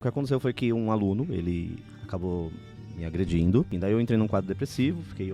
O que aconteceu foi que um aluno, ele acabou me agredindo, e daí eu entrei num quadro depressivo, fiquei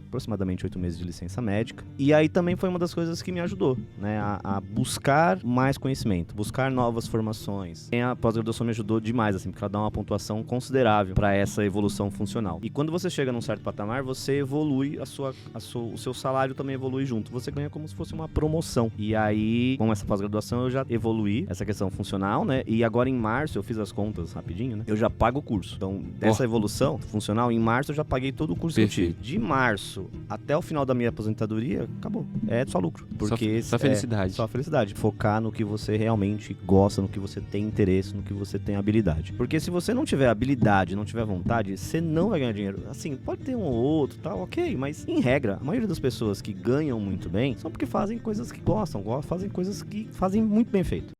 aproximadamente 8 meses de licença médica, e aí também foi uma das coisas que me ajudou, né, a buscar mais conhecimento, buscar novas formações. A pós-graduação me ajudou demais, assim, porque ela dá uma pontuação considerável para essa evolução funcional. E quando você chega num certo patamar, você evolui, o seu salário também evolui junto, você ganha como se fosse uma promoção. E aí, com essa pós-graduação, eu já evoluí essa questão funcional, né, e agora em março, eu fiz as contas rapidinho, né, eu já pago o curso. Então, dessa evolução funcional, em março eu já paguei todo o curso que eu tive. De março até o final da minha aposentadoria, acabou. É só lucro. Porque só felicidade. Só felicidade. Focar no que você realmente gosta, no que você tem interesse, no que você tem habilidade. Porque se você não tiver habilidade, não tiver vontade, você não vai ganhar dinheiro. Assim, pode ter um ou outro, tal, ok, mas em regra, a maioria das pessoas que ganham muito bem são porque fazem coisas que gostam, fazem coisas que fazem muito bem feito.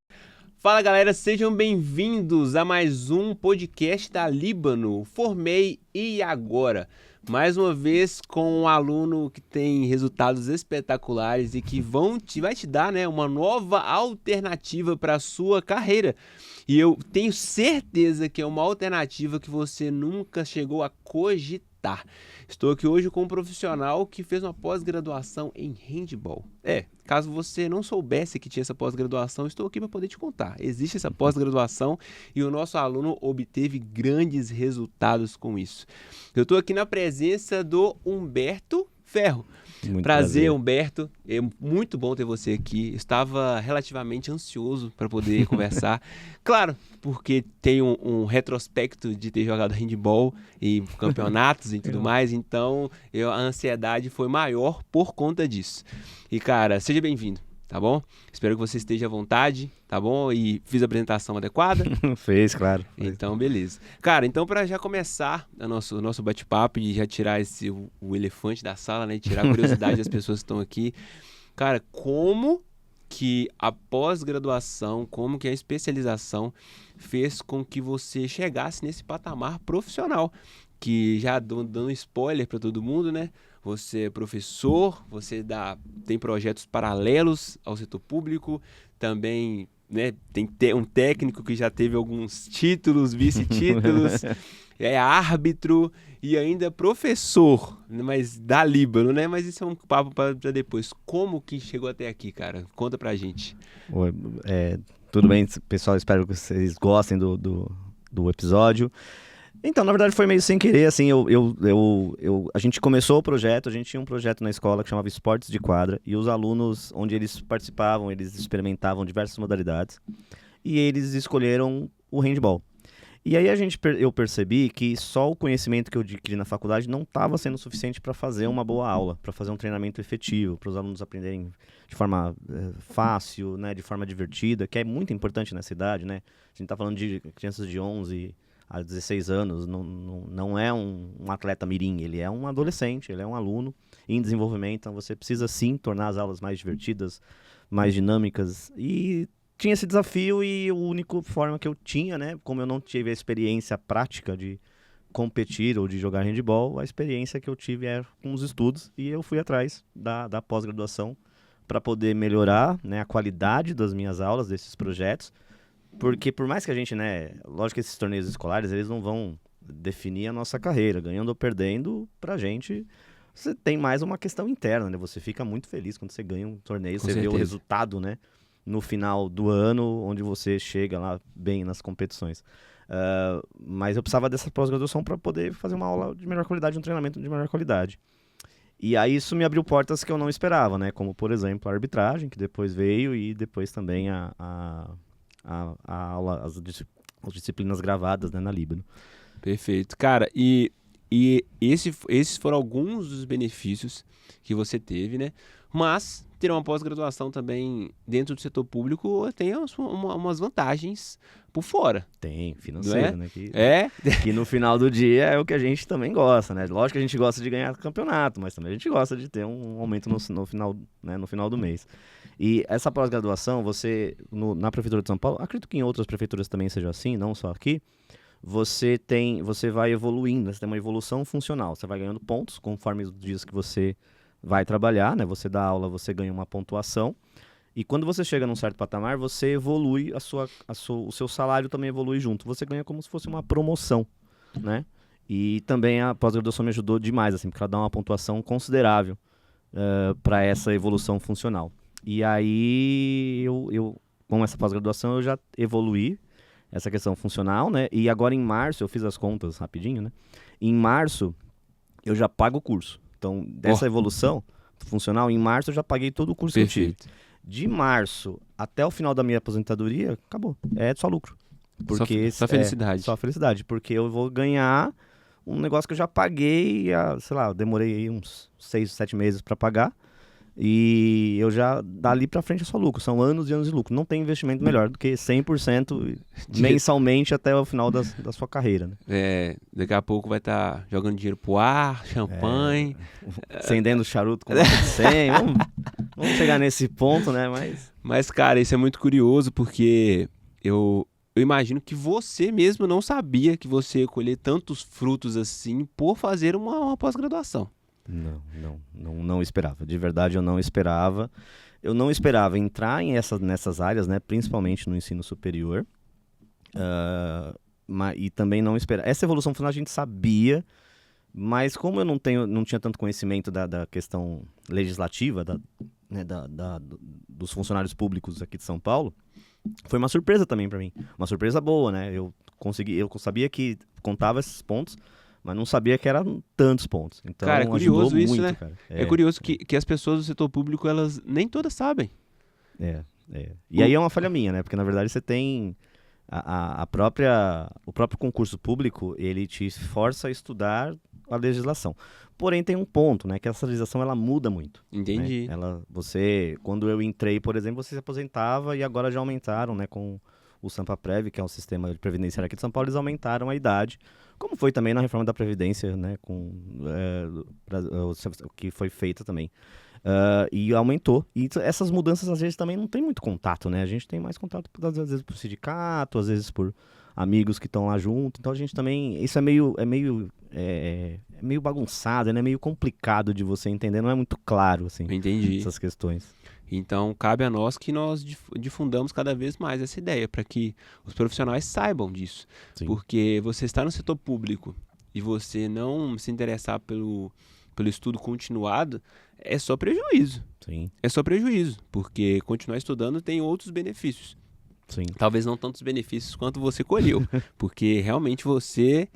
Fala galera, sejam bem-vindos a mais um podcast da Líbano. Formei e agora? Mais uma vez com um aluno que tem resultados espetaculares e que vai te dar, né, uma nova alternativa para a sua carreira. E eu tenho certeza que é uma alternativa que você nunca chegou a cogitar. Estou aqui hoje com um profissional que fez uma pós-graduação em handball. Caso você não soubesse que tinha essa pós-graduação, estou aqui para poder te contar. Existe essa pós-graduação e o nosso aluno obteve grandes resultados com isso. Eu estou aqui na presença do Humberto Ferro. Muito prazer, Humberto. É muito bom ter você aqui. Estava relativamente ansioso para poder conversar. Claro, porque tem um retrospecto de ter jogado handball e campeonatos e tudo mais, então a ansiedade foi maior por conta disso. E, cara, seja bem-vindo, tá bom? Espero que você esteja à vontade, tá bom? E fiz a apresentação adequada? Fez, claro. Então, beleza. Cara, então para já começar o nosso bate-papo e já tirar o elefante da sala, né? Tirar a curiosidade das pessoas que estão aqui. Cara, como que a pós-graduação, como que a especialização fez com que você chegasse nesse patamar profissional? Que já dando spoiler para todo mundo, né? Você é professor, você tem projetos paralelos ao setor público, também, né, tem um técnico que já teve alguns títulos, vice-títulos, é árbitro e ainda professor, mas da Líbano, né? Mas isso é um papo para depois. Como que chegou até aqui, cara? Conta pra gente. Tudo bem, pessoal? Espero que vocês gostem do episódio. Então, na verdade, foi meio sem querer, assim, a gente começou o projeto, a gente tinha um projeto na escola que chamava Esportes de Quadra, e os alunos, onde eles participavam, eles experimentavam diversas modalidades, e eles escolheram o handball. E aí eu percebi que só o conhecimento que eu adquiri na faculdade não estava sendo suficiente para fazer uma boa aula, para fazer um treinamento efetivo, para os alunos aprenderem de forma fácil, né, de forma divertida, que é muito importante nessa idade, né? A gente está falando de crianças de 11 a 16 anos, não é um atleta mirim, ele é um adolescente, ele é um aluno em desenvolvimento, então você precisa sim tornar as aulas mais divertidas, mais dinâmicas, e tinha esse desafio e a única forma que eu tinha, né, como eu não tive a experiência prática de competir ou de jogar handball, a experiência que eu tive era com os estudos, e eu fui atrás da pós-graduação para poder melhorar, né, a qualidade das minhas aulas, desses projetos. Porque por mais que a gente, né, lógico que esses torneios escolares, eles não vão definir a nossa carreira, ganhando ou perdendo, pra gente, você tem mais uma questão interna, né, você fica muito feliz quando você ganha um torneio, Com você certeza. vê o resultado, né, no final do ano, onde você chega lá bem nas competições. Mas eu precisava dessa pós-graduação para poder fazer uma aula de melhor qualidade, um treinamento de melhor qualidade. E aí isso me abriu portas que eu não esperava, né, como por exemplo a arbitragem, que depois veio, e depois também a aula, as disciplinas gravadas, né, na Líbano. Perfeito. Cara, e esses foram alguns dos benefícios que você teve, né? Mas ter uma pós-graduação também dentro do setor público tem umas vantagens por fora. Tem, financeiro, Não né? Que no final do dia é o que a gente também gosta, né? Lógico que a gente gosta de ganhar campeonato, mas também a gente gosta de ter um aumento no final, né, no final do mês. E essa pós-graduação, na Prefeitura de São Paulo, acredito que em outras prefeituras também seja assim, não só aqui, você vai evoluindo, você tem uma evolução funcional, você vai ganhando pontos conforme os dias que você vai trabalhar, né? Você dá aula, você ganha uma pontuação, E quando você chega num certo patamar, você evolui, o seu salário também evolui junto. Você ganha como se fosse uma promoção, né? E também a pós-graduação me ajudou demais, assim, porque ela dá uma pontuação considerável para essa evolução funcional. E aí, com essa pós-graduação, eu já evoluí essa questão funcional, né? E agora em março, eu fiz as contas rapidinho, né? Em março, eu já pago o curso. Então, dessa evolução funcional, em março eu já paguei todo o curso que eu tive. De março até o final da minha aposentadoria, acabou. É só lucro. Porque Só felicidade. Só felicidade. Porque eu vou ganhar um negócio que eu já paguei, sei lá, eu demorei aí uns 6, 7 meses para pagar. E eu já, dali pra frente, é só lucro. São anos e anos de lucro. Não tem investimento melhor do que 100% mensalmente até o final da sua carreira, né? Daqui a pouco vai estar jogando dinheiro pro ar, champanhe. Acendendo charuto com nota de 100. Vamos chegar nesse ponto, né? Mas, cara, isso é muito curioso porque eu imagino que você mesmo não sabia que você ia colher tantos frutos assim por fazer uma pós-graduação. Não esperava. De verdade, eu não esperava. Eu não esperava entrar nessas áreas, né? Principalmente no ensino superior. E também não esperava. Essa evolução final a gente sabia, mas como eu não tinha tanto conhecimento da questão legislativa, dos funcionários públicos aqui de São Paulo, foi uma surpresa também para mim. Uma surpresa boa, né? Eu sabia que contava esses pontos, mas não sabia que eram tantos pontos. Então, cara, é curioso ajudou isso, muito, né? cara. É curioso que as pessoas do setor público, elas nem todas sabem. E aí é uma falha minha, né? Porque, na verdade, você tem o próprio concurso público, ele te força a estudar a legislação. Porém, tem um ponto, né? Que essa legislação, ela muda muito. Entendi. Né? Quando eu entrei, por exemplo, você se aposentava e agora já aumentaram, né? Com o Sampaprev, que é um sistema previdenciário aqui de São Paulo, eles aumentaram a idade. Como foi também na reforma da Previdência, né? Que foi feita também. E aumentou. E essas mudanças, às vezes, também não tem muito contato, né? A gente tem mais contato, às vezes, por sindicato, às vezes por amigos que estão lá junto. Então, a gente também... Isso é meio bagunçado, né? É meio complicado de você entender. Não é muito claro, assim, Entendi. essas questões. Então, cabe a nós que nós difundamos cada vez mais essa ideia, para que os profissionais saibam disso. Sim. Porque você está no setor público e você não se interessar pelo estudo continuado, é só prejuízo. Sim. É só prejuízo, porque continuar estudando tem outros benefícios. Sim. Talvez não tantos benefícios quanto você colheu, porque realmente você...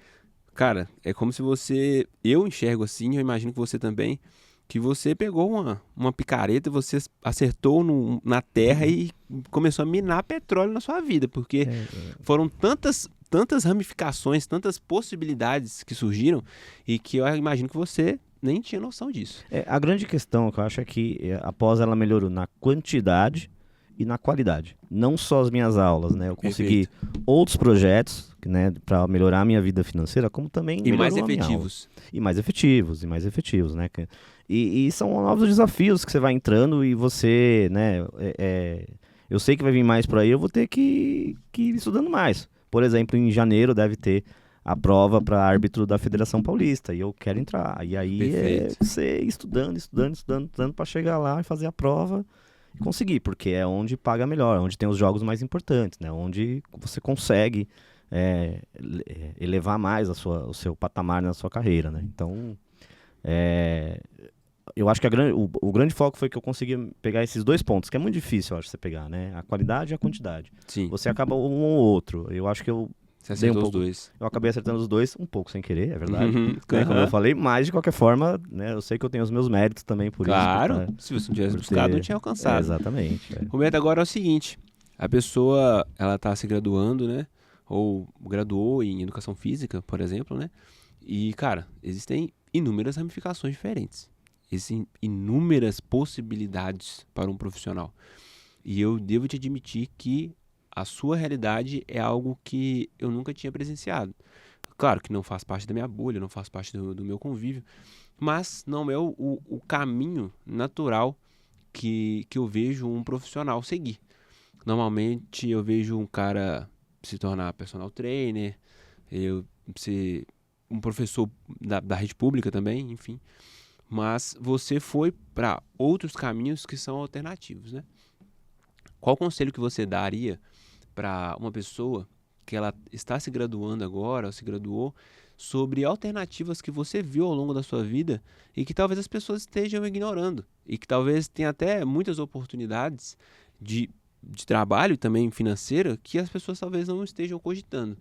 Cara, é como se você... Eu enxergo assim, eu imagino que você também... Que você pegou uma picareta e você acertou na terra e começou a minar petróleo na sua vida, porque foram tantas ramificações, tantas possibilidades que surgiram e que eu imagino que você nem tinha noção disso. A grande questão que eu acho é que após ela melhorou na quantidade e na qualidade. Não só as minhas aulas, né? Eu consegui outros projetos, né, para melhorar a minha vida financeira, como também E mais melhorou a minha efetivos. aula. E mais efetivos, né? E são novos desafios que você vai entrando e você, né? Eu sei que vai vir mais por aí, eu vou ter que ir estudando mais. Por exemplo, em janeiro deve ter a prova para árbitro da Federação Paulista e eu quero entrar. E aí você estudando para chegar lá e fazer a prova e conseguir, porque é onde paga melhor, onde tem os jogos mais importantes, né? Onde você consegue elevar mais o seu patamar na sua carreira, né? Então, eu acho que o grande foco foi que eu consegui pegar esses dois pontos, que é muito difícil, eu acho, você pegar, né? A qualidade e a quantidade. Sim. Você acaba um ou outro. Eu acho que você acertou os dois. Eu acabei acertando os dois, um pouco sem querer, é verdade. Como eu falei, mas de qualquer forma, né, eu sei que eu tenho os meus méritos também por isso. Claro, se você não tivesse buscado, não tinha alcançado. Exatamente. Roberto, agora é o seguinte, a pessoa, ela tá se graduando, né, ou graduou em educação física, por exemplo, né, e, cara, existem inúmeras ramificações diferentes, existem inúmeras possibilidades para um profissional. E eu devo te admitir que a sua realidade é algo que eu nunca tinha presenciado. Claro que não faz parte da minha bolha, não faz parte do meu convívio, mas não é o caminho natural que eu vejo um profissional seguir. Normalmente eu vejo um cara se tornar personal trainer, eu ser um professor da rede pública também, enfim. Mas você foi para outros caminhos que são alternativos, né? qual conselho que você daria para uma pessoa que ela está se graduando agora, ou se graduou, sobre alternativas que você viu ao longo da sua vida e que talvez as pessoas estejam ignorando e que talvez tenha até muitas oportunidades de trabalho também financeira que as pessoas talvez não estejam cogitando.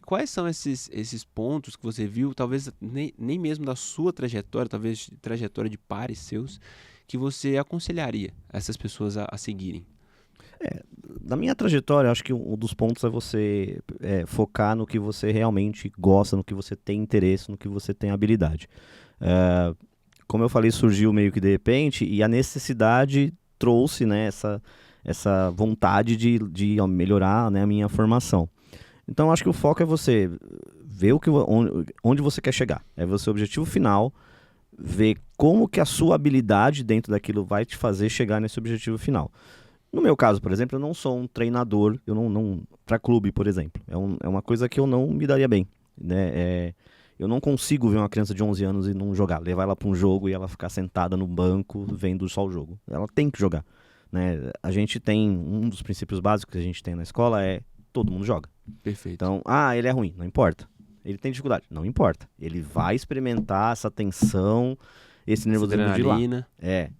Quais são esses pontos que você viu, talvez nem mesmo da sua trajetória, talvez trajetória de pares seus, que você aconselharia essas pessoas a seguirem? Da minha trajetória, acho que um dos pontos é você focar no que você realmente gosta, no que você tem interesse, no que você tem habilidade. Como eu falei, surgiu meio que de repente e a necessidade trouxe, né, essa vontade de melhorar, né, a minha formação. Então, acho que o foco é você ver onde você quer chegar. É você o objetivo final, ver como que a sua habilidade dentro daquilo vai te fazer chegar nesse objetivo final. No meu caso, por exemplo, eu não sou um treinador, eu não para clube, por exemplo. É uma coisa que eu não me daria bem, né? Eu não consigo ver uma criança de 11 anos e não jogar, levar ela para um jogo e ela ficar sentada no banco vendo só o jogo. Ela tem que jogar, né? A gente tem um dos princípios básicos que a gente tem na escola é todo mundo joga. Perfeito. Então, ele é ruim, não importa. Ele tem dificuldade, não importa. Ele vai experimentar essa tensão, esse nervosismo de lá.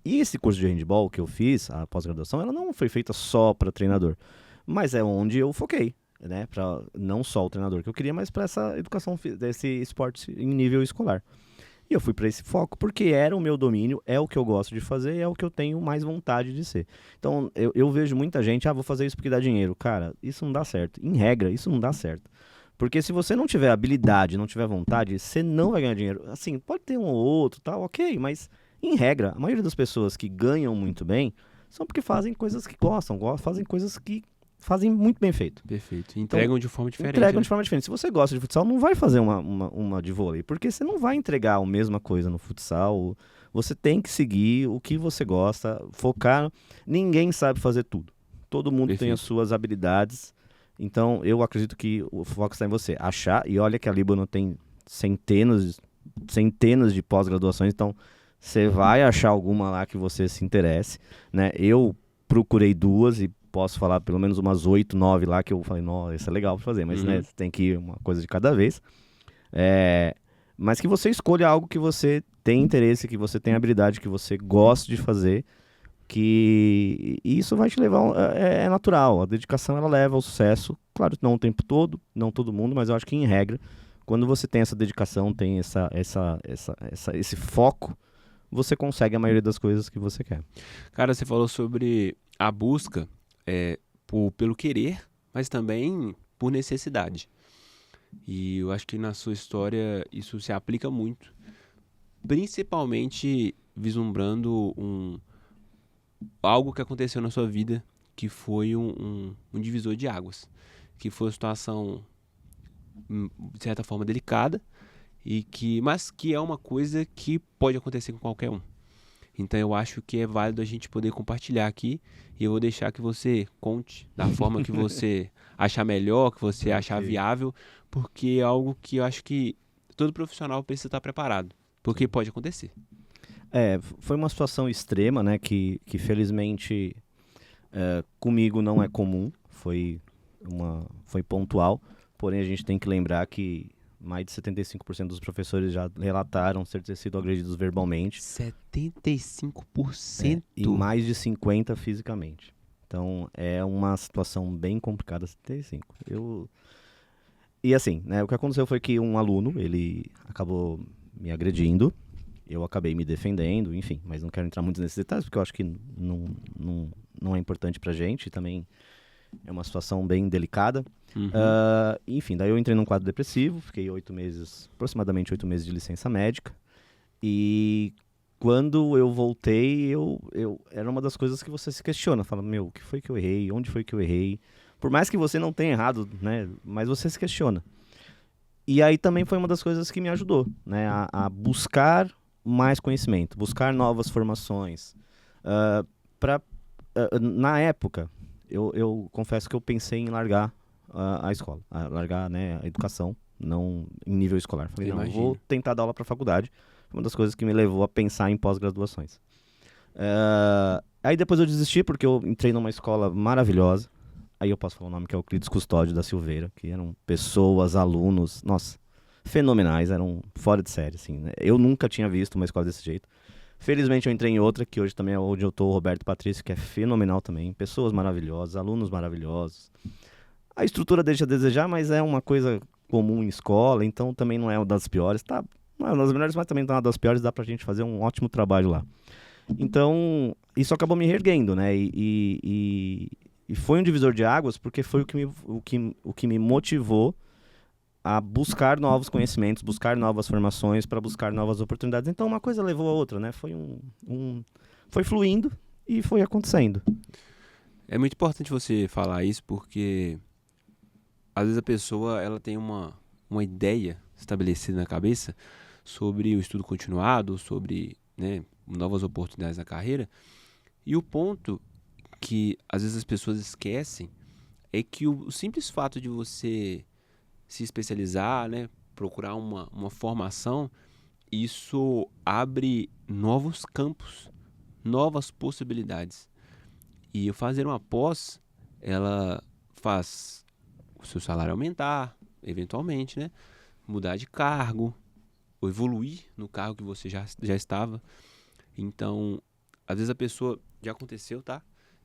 E esse curso de handball que eu fiz, a pós-graduação, ela não foi feita só para treinador, mas é onde eu foquei, né? Para não só o treinador que eu queria, mas para essa educação desse esporte em nível escolar. E eu fui para esse foco porque era o meu domínio, é o que eu gosto de fazer, é o que eu tenho mais vontade de ser. Então, eu vejo muita gente, vou fazer isso porque dá dinheiro. Cara, isso não dá certo. Em regra, isso não dá certo. Porque se você não tiver habilidade, não tiver vontade, você não vai ganhar dinheiro. Assim, pode ter um ou outro, tá, ok, mas em regra, a maioria das pessoas que ganham muito bem são porque fazem coisas que gostam, fazem coisas que fazem muito bem feito. Perfeito. Entregam de forma diferente. Entregam de forma diferente. Se você gosta de futsal, não vai fazer uma de vôlei, porque você não vai entregar a mesma coisa no futsal. Você tem que seguir o que você gosta, focar. Ninguém sabe fazer tudo. Todo mundo tem as suas habilidades. Então, eu acredito que o foco está em você achar, e olha que a Líbano tem centenas de pós-graduações, então você vai achar alguma lá que você se interesse, né? Eu procurei 2 e posso falar pelo menos umas 8, 9 lá que eu falei, nossa, isso é legal para fazer, mas né, você tem que ir uma coisa de cada vez. Mas que você escolha algo que você tem interesse, que você tem habilidade, que você gosta de fazer, que isso vai te levar, é natural, a dedicação ela leva ao sucesso, claro, não o tempo todo, não todo mundo, mas eu acho que em regra, quando você tem essa dedicação, tem esse foco, você consegue a maioria das coisas que você quer. Cara, você falou sobre a busca pelo querer, mas também por necessidade. E eu acho que na sua história isso se aplica muito, principalmente vislumbrando algo que aconteceu na sua vida que foi um divisor de águas, que foi uma situação de certa forma delicada mas que é uma coisa que pode acontecer com qualquer um. Então eu acho que é válido a gente poder compartilhar aqui e eu vou deixar que você conte da forma que você achar melhor, que você achar viável, porque é algo que eu acho que todo profissional precisa estar preparado, porque pode acontecer. Foi uma situação extrema, né, que felizmente comigo não é comum, foi pontual, porém a gente tem que lembrar que mais de 75% dos professores já relataram ter sido agredidos verbalmente. 75%? E mais de 50% fisicamente. Então é uma situação bem complicada, 75%. E assim, né, o que aconteceu foi que um aluno, ele acabou me agredindo, eu acabei me defendendo, enfim, mas não quero entrar muito nesses detalhes, porque eu acho que não é importante pra gente, também é uma situação bem delicada. Enfim, daí eu entrei num quadro depressivo, fiquei aproximadamente 8 meses de licença médica, e quando eu voltei, era uma das coisas que você se questiona, fala, o que foi que eu errei, onde foi que eu errei, por mais que você não tenha errado, né, mas você se questiona. E aí também foi uma das coisas que me ajudou, né, a buscar mais conhecimento, buscar novas formações. Na época, eu confesso que eu pensei em largar a escola, largar, né, a educação, não em nível escolar. Falei, não, vou tentar dar aula para faculdade. Uma das coisas que me levou a pensar em pós-graduações. Aí depois eu desisti porque eu entrei numa escola maravilhosa. Aí eu posso falar o nome, que é o Euclides Custódio da Silveira, que eram pessoas, alunos, nossa, fenomenais, eram fora de série, assim, né? Eu nunca tinha visto uma escola desse jeito. Felizmente eu entrei em outra, que hoje também é onde eu tô, o Roberto Patrício, que é fenomenal também. Pessoas maravilhosas, alunos maravilhosos. A estrutura deixa a desejar, mas é uma coisa comum em escola, então também não é uma das piores. Tá, não é uma das melhores, mas também não é uma das piores, dá pra gente fazer um ótimo trabalho lá. Então, isso acabou me reerguendo, né? E foi um divisor de águas, porque foi o que me motivou a buscar novos conhecimentos, buscar novas formações, para buscar novas oportunidades. Então, uma coisa levou a outra, né? Foi fluindo e foi acontecendo. É muito importante você falar isso, porque às vezes a pessoa ela tem uma ideia estabelecida na cabeça sobre o estudo continuado, sobre, né, novas oportunidades na carreira. E o ponto que às vezes as pessoas esquecem é que o simples fato de você se especializar, né, procurar uma formação, isso abre novos campos, novas possibilidades. E fazer uma pós, ela faz o seu salário aumentar, eventualmente, né? Mudar de cargo, ou evoluir no cargo que você já estava. Então, às vezes a pessoa, já aconteceu, tá?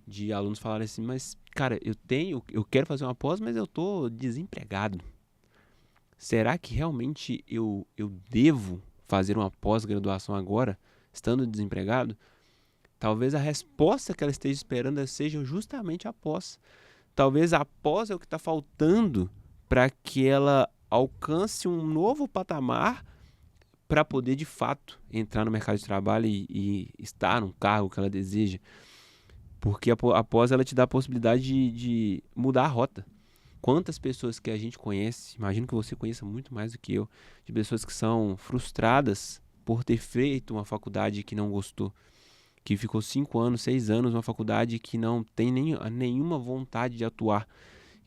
De alunos falarem assim, mas, cara, eu quero fazer uma pós, mas eu tô desempregado. Será que realmente eu devo fazer uma pós-graduação agora, estando desempregado? Talvez a resposta que ela esteja esperando seja justamente a pós. Talvez a pós é o que está faltando para que ela alcance um novo patamar para poder, de fato, entrar no mercado de trabalho e estar num cargo que ela deseja. Porque a pós ela te dá a possibilidade de mudar a rota. Quantas pessoas que a gente conhece, imagino que você conheça muito mais do que eu, de pessoas que são frustradas por ter feito uma faculdade que não gostou, que ficou 5 anos, 6 anos numa faculdade que não tem nenhuma vontade de atuar,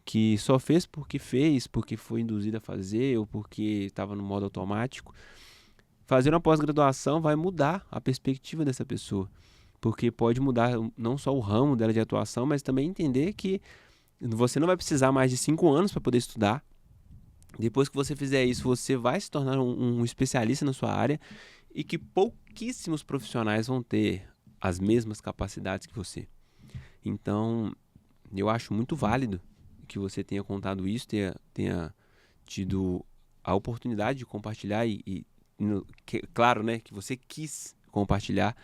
que só fez, porque foi induzido a fazer ou porque estava no modo automático. Fazer uma pós-graduação vai mudar a perspectiva dessa pessoa, porque pode mudar não só o ramo dela de atuação, mas também entender que você não vai precisar mais de 5 anos para poder estudar. Depois que você fizer isso, você vai se tornar um especialista na sua área e que pouquíssimos profissionais vão ter as mesmas capacidades que você. Então, eu acho muito válido que você tenha contado isso, tenha tido a oportunidade de compartilhar claro, né, que você quis compartilhar.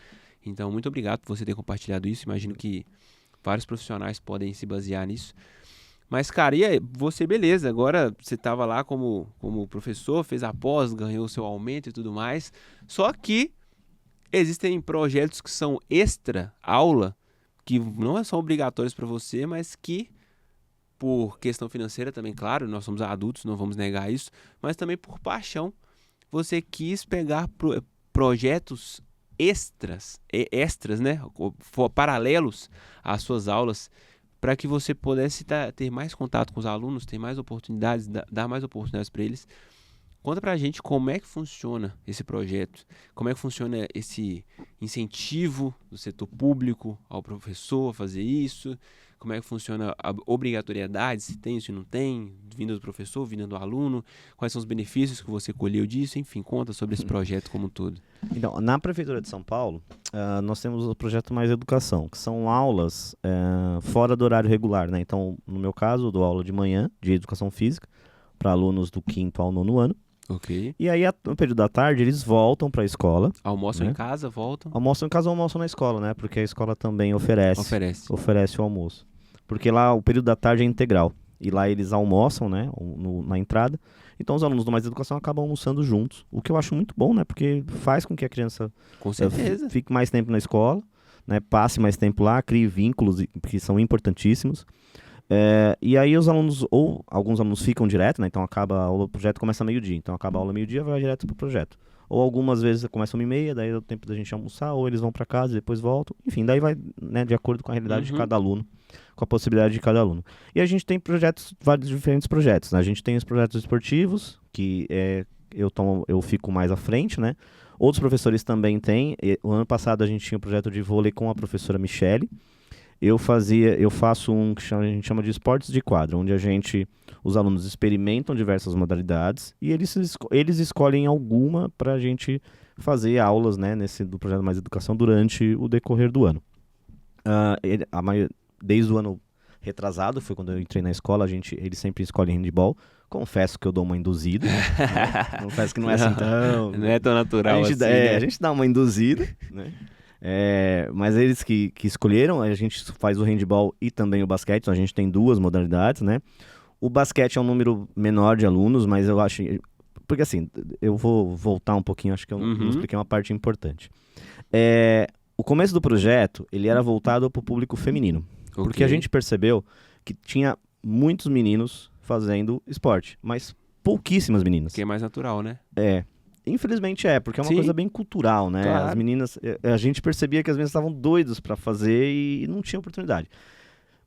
Então, muito obrigado por você ter compartilhado isso. Imagino que vários profissionais podem se basear nisso. Mas, cara, e aí, você, beleza, agora você estava lá como professor, fez a pós, ganhou o seu aumento e tudo mais. Só que existem projetos que são extra aula, que não são obrigatórios para você, mas que, por questão financeira também, claro, nós somos adultos, não vamos negar isso, mas também por paixão, você quis pegar projetos extras, né, paralelos às suas aulas, para que você pudesse ter mais contato com os alunos, ter mais oportunidades, dar mais oportunidades para eles. Conta pra gente como é que funciona esse projeto, como é que funciona esse incentivo do setor público ao professor a fazer isso, como é que funciona a obrigatoriedade, se tem, se não tem, vinda do professor, vinda do aluno, quais são os benefícios que você colheu disso, enfim, conta sobre esse projeto como um todo. Então, na Prefeitura de São Paulo, nós temos o projeto Mais Educação, que são aulas fora do horário regular, né? Então, no meu caso, eu dou aula de manhã, de Educação Física, para alunos do 5º ao 9º ano. Ok. E aí, no período da tarde, eles voltam para a escola. Almoçam né? em casa, voltam? Almoçam em casa ou almoçam na escola, né? Porque a escola também oferece o almoço. Porque lá o período da tarde é integral. E lá eles almoçam, né? Na entrada. Então os alunos do Mais Educação acabam almoçando juntos. O que eu acho muito bom, né? Porque faz com que a criança Com certeza. Fique mais tempo na escola, né? Passe mais tempo lá, crie vínculos que são importantíssimos. E aí os alunos, ou alguns alunos ficam direto, né? Então o projeto começa meio-dia. Então acaba a aula meio-dia, vai direto pro projeto. Ou algumas vezes começa 1h30, daí é o tempo da gente almoçar, ou eles vão para casa e depois voltam. Enfim, daí vai, né, de acordo com a realidade de cada aluno, com a possibilidade de cada aluno. E a gente tem vários diferentes projetos, né? A gente tem os projetos esportivos, que eu fico mais à frente, né? Outros professores também têm. O ano passado a gente tinha um projeto de vôlei com a professora Michele. Eu faço um que a gente chama de esportes de quadra, onde os alunos experimentam diversas modalidades e eles escolhem alguma para a gente fazer aulas, né, do projeto Mais Educação durante o decorrer do ano. Desde o ano retrasado, foi quando eu entrei na escola, eles sempre escolhem handball. Confesso que eu dou uma induzida. Né? Confesso que não é assim tão... Não é tão natural assim, né? A gente dá uma induzida, né? Mas eles que escolheram, a gente faz o handball e também o basquete, então a gente tem 2 modalidades, né? O basquete é um número menor de alunos, mas eu acho... Porque assim, eu vou voltar um pouquinho, acho que eu não expliquei uma parte importante. O começo do projeto, ele era voltado para o público feminino. Okay. Porque a gente percebeu que tinha muitos meninos fazendo esporte, mas pouquíssimas meninas. Que é mais natural, né? Infelizmente porque é uma Sim. coisa bem cultural, né? Claro. As meninas, a gente percebia que as meninas estavam doidas para fazer e não tinha oportunidade.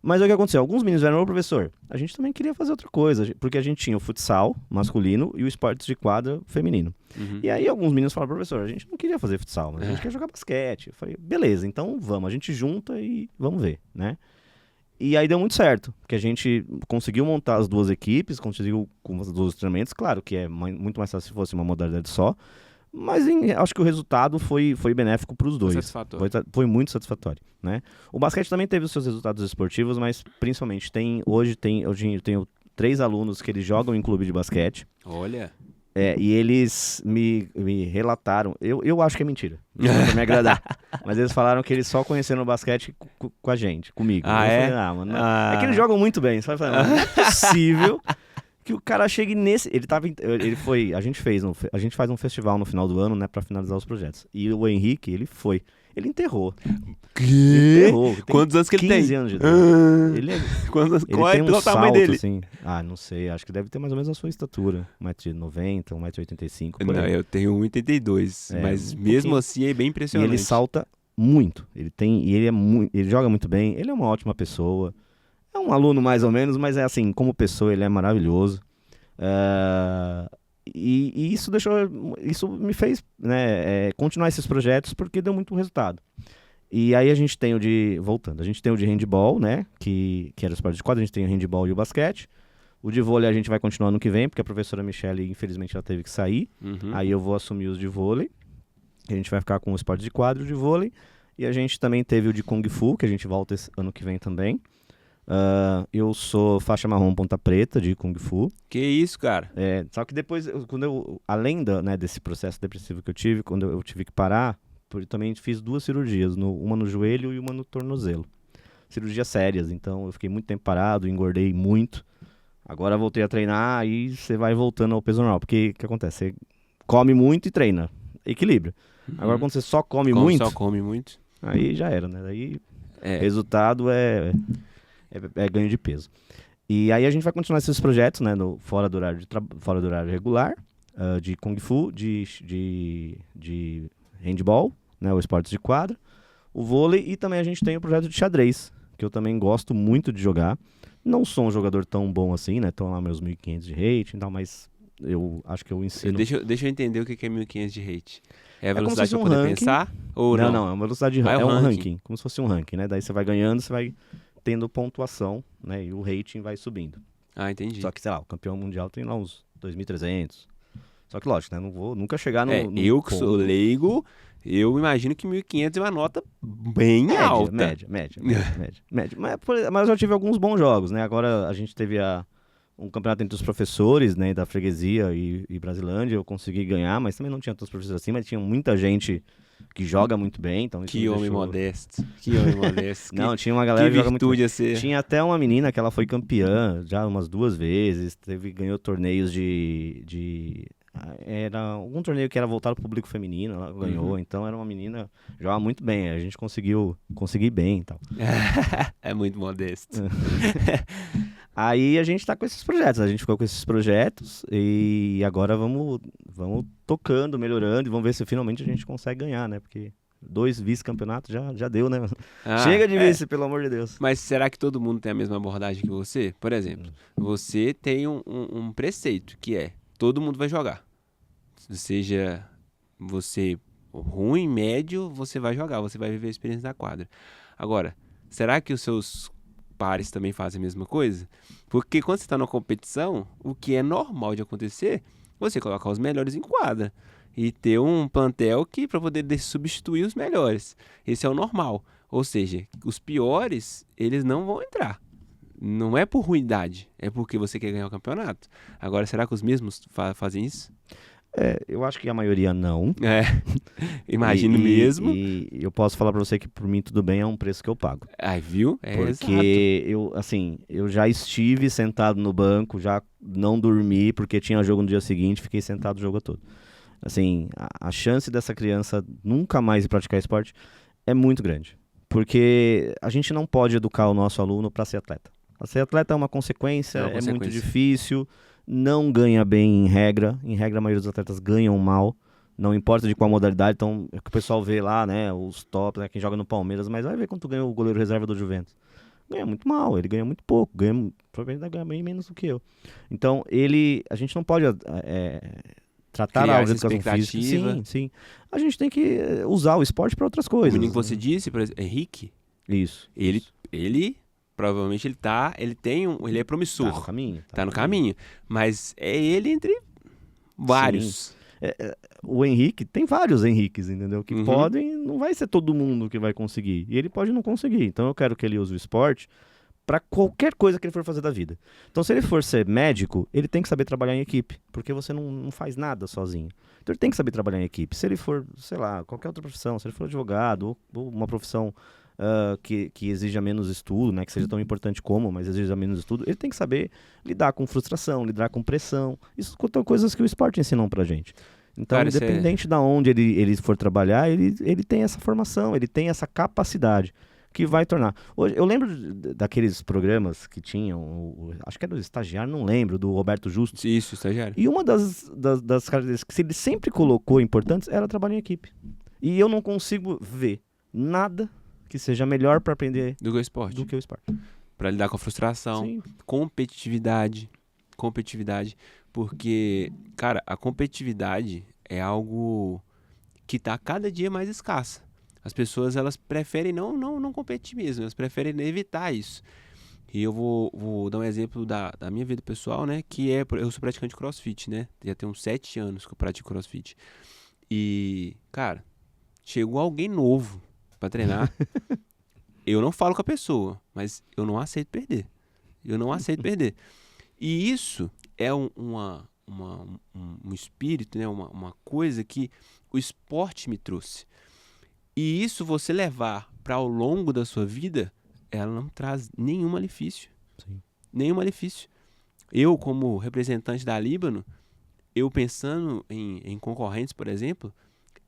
Mas o que aconteceu? Alguns meninos vieram, professor, a gente também queria fazer outra coisa, porque a gente tinha o futsal masculino e o esportes de quadra feminino. E aí alguns meninos falaram, professor, a gente não queria fazer futsal, mas a gente quer jogar basquete. Eu falei, beleza, então vamos, a gente junta e vamos ver, né? E aí deu muito certo, porque a gente conseguiu montar as 2 equipes, conseguiu com os 2 treinamentos, claro que é muito mais fácil se fosse uma modalidade só, mas acho que o resultado foi benéfico para os 2. Foi muito satisfatório, né? O basquete também teve os seus resultados esportivos, mas principalmente hoje eu tenho 3 alunos que eles jogam em clube de basquete. Olha... E eles me relataram, eu acho que é mentira, pra me agradar, mas eles falaram que eles só conheceram o basquete com a gente, comigo. Ah, eu falei, mano, é que eles jogam muito bem, você vai falar, não é possível que o cara chegue nesse... A gente faz um festival no final do ano, né, pra finalizar os projetos, e o Henrique, ele enterrou. Que? Quantos anos que ele tem? 15 anos de idade. Qual é o tamanho dele? Assim, não sei, acho que deve ter mais ou menos a sua estatura. 1,90 m, 1,85 m. Não, eu tenho 1,82 m, mas mesmo assim é bem impressionante. E ele salta muito. Ele joga muito bem, ele é uma ótima pessoa. É um aluno mais ou menos, mas é assim, como pessoa ele é maravilhoso. E isso me fez, né, continuar esses projetos porque deu muito resultado. E aí a gente tem voltando, a gente tem o de handball, né, que era o esporte de quadra, a gente tem o handball e o basquete. O de vôlei a gente vai continuar ano que vem, porque a professora Michele, infelizmente, ela teve que sair. Aí eu vou assumir os de vôlei. A gente vai ficar com o esporte de quadra e o de vôlei. E a gente também teve o de Kung Fu, que a gente volta ano que vem também. Eu sou faixa marrom ponta preta de Kung Fu. Que isso, cara? Só que depois, além desse processo depressivo que eu tive, quando eu tive que parar, eu também fiz 2 cirurgias, uma no joelho e uma no tornozelo. Cirurgias sérias, então eu fiquei muito tempo parado, engordei muito. Agora voltei a treinar e você vai voltando ao peso normal. Porque o que acontece? Você come muito e treina. Equilíbrio. Agora quando você só come muito, aí já era, né? Aí resultado é ganho de peso. E aí a gente vai continuar esses projetos, né? Fora do horário regular, de Kung Fu, de handball, né? O esportes de quadra, o vôlei e também a gente tem o projeto de xadrez, que eu também gosto muito de jogar. Não sou um jogador tão bom assim, né? Estão lá meus 1.500 de rating e tal, mas eu acho que eu ensino... Deixa eu entender o que é 1.500 de rate. É a como se velocidade fosse pra poder ranking. pensar? Ou Não, não? é uma velocidade de É um um ranking. ranking, como se fosse um ranking, né? Daí você vai ganhando, você vai tendo pontuação, né? E o rating vai subindo. Ah, entendi. Só que, sei lá, o campeão mundial tem lá uns 2.300. Só que, lógico, né? Não vou nunca chegar no eu que sou leigo, eu imagino que 1.500 é uma nota bem alta. Média. Mas eu já tive alguns bons jogos, né? Agora a gente teve um campeonato entre os professores, né? Da freguesia e Brasilândia. Eu consegui ganhar, mas também não tinha todos os professores assim, mas tinha muita gente que joga muito bem. Então Que homem modesto. Que homem modesto. Não, tinha uma galera que joga muito bem. Ser. Tinha até uma menina que ela foi campeã já umas 2 vezes. Ganhou torneios era algum torneio que era voltado para o público feminino, ela ganhou, então era uma menina, jogava muito bem, a gente consegui bem e tal. É muito modesto. Aí a gente tá com esses projetos, a gente ficou com esses projetos e agora vamos tocando, melhorando e vamos ver se finalmente a gente consegue ganhar, né? Porque 2 vice-campeonatos já deu, né? Chega de vice, pelo amor de Deus. Mas será que todo mundo tem a mesma abordagem que você? Por exemplo, você tem um preceito que é todo mundo vai jogar. Seja você ruim, médio, você vai jogar, você vai viver a experiência da quadra. Agora, será que os seus pares também fazem a mesma coisa? Porque quando você está numa competição, o que é normal de acontecer, você colocar os melhores em quadra e ter um plantel que para poder substituir os melhores. Esse é o normal. Ou seja, os piores, eles não vão entrar. Não é por ruindade, é porque você quer ganhar o campeonato. Agora, será que os mesmos fazem isso? Eu acho que a maioria não. É, imagino mesmo. E eu posso falar pra você que por mim tudo bem, é um preço que eu pago. Ai, viu? É exato. Porque eu já estive sentado no banco, já não dormi porque tinha jogo no dia seguinte, fiquei sentado o jogo todo. Assim, a chance dessa criança nunca mais ir praticar esporte é muito grande. Porque a gente não pode educar o nosso aluno para ser atleta. Ser atleta é uma consequência, é muito difícil, não ganha bem em regra. Em regra, a maioria dos atletas ganham mal. Não importa de qual modalidade, então é que o pessoal vê lá, né, os tops, né, quem joga no Palmeiras, mas vai ver quanto ganha o goleiro reserva do Juventus. Ganha muito mal, ele ganha muito pouco, provavelmente vai ganhar bem menos do que eu. Então, a gente não pode tratar a educação física. Sim. A gente tem que usar o esporte para outras coisas. O menino que você disse, por exemplo, Henrique, isso. Ele provavelmente ele é promissor. Tá no caminho. Tá no caminho. Mas é ele entre vários. O Henrique, tem vários Henriques, entendeu? Que podem, não vai ser todo mundo que vai conseguir. E ele pode não conseguir. Então eu quero que ele use o esporte para qualquer coisa que ele for fazer da vida. Então se ele for ser médico, ele tem que saber trabalhar em equipe. Porque você não faz nada sozinho. Então ele tem que saber trabalhar em equipe. Se ele for, sei lá, qualquer outra profissão, se ele for advogado ou uma profissão que exija menos estudo, né, que seja tão importante como, mas exija menos estudo, ele tem que saber lidar com frustração, lidar com pressão. Isso são coisas que o esporte ensina pra gente. Então, cara, independente de onde ele for trabalhar, ele tem essa formação, ele tem essa capacidade que vai tornar. Hoje, eu lembro daqueles programas que tinham, acho que era do Estagiário, não lembro, do Roberto Justo. Isso, Estagiário. E uma das características que ele sempre colocou importantes era trabalhar em equipe. E eu não consigo ver nada que seja melhor para aprender do que o esporte. Para lidar com a frustração, sim, competitividade, porque, cara, a competitividade é algo que tá cada dia mais escassa. As pessoas, elas preferem não competir mesmo, elas preferem evitar isso. E eu vou dar um exemplo da minha vida pessoal, né, que eu sou praticante de CrossFit, né, já tem uns 7 anos que eu pratico CrossFit. E, cara, chegou alguém novo pra treinar, eu não falo com a pessoa, mas eu não aceito perder. E isso é um espírito, né? uma coisa que o esporte me trouxe. E isso você levar para ao longo da sua vida, ela não traz nenhum malefício. Sim. Nenhum malefício. Eu, como representante da Líbano, eu pensando em concorrentes, por exemplo,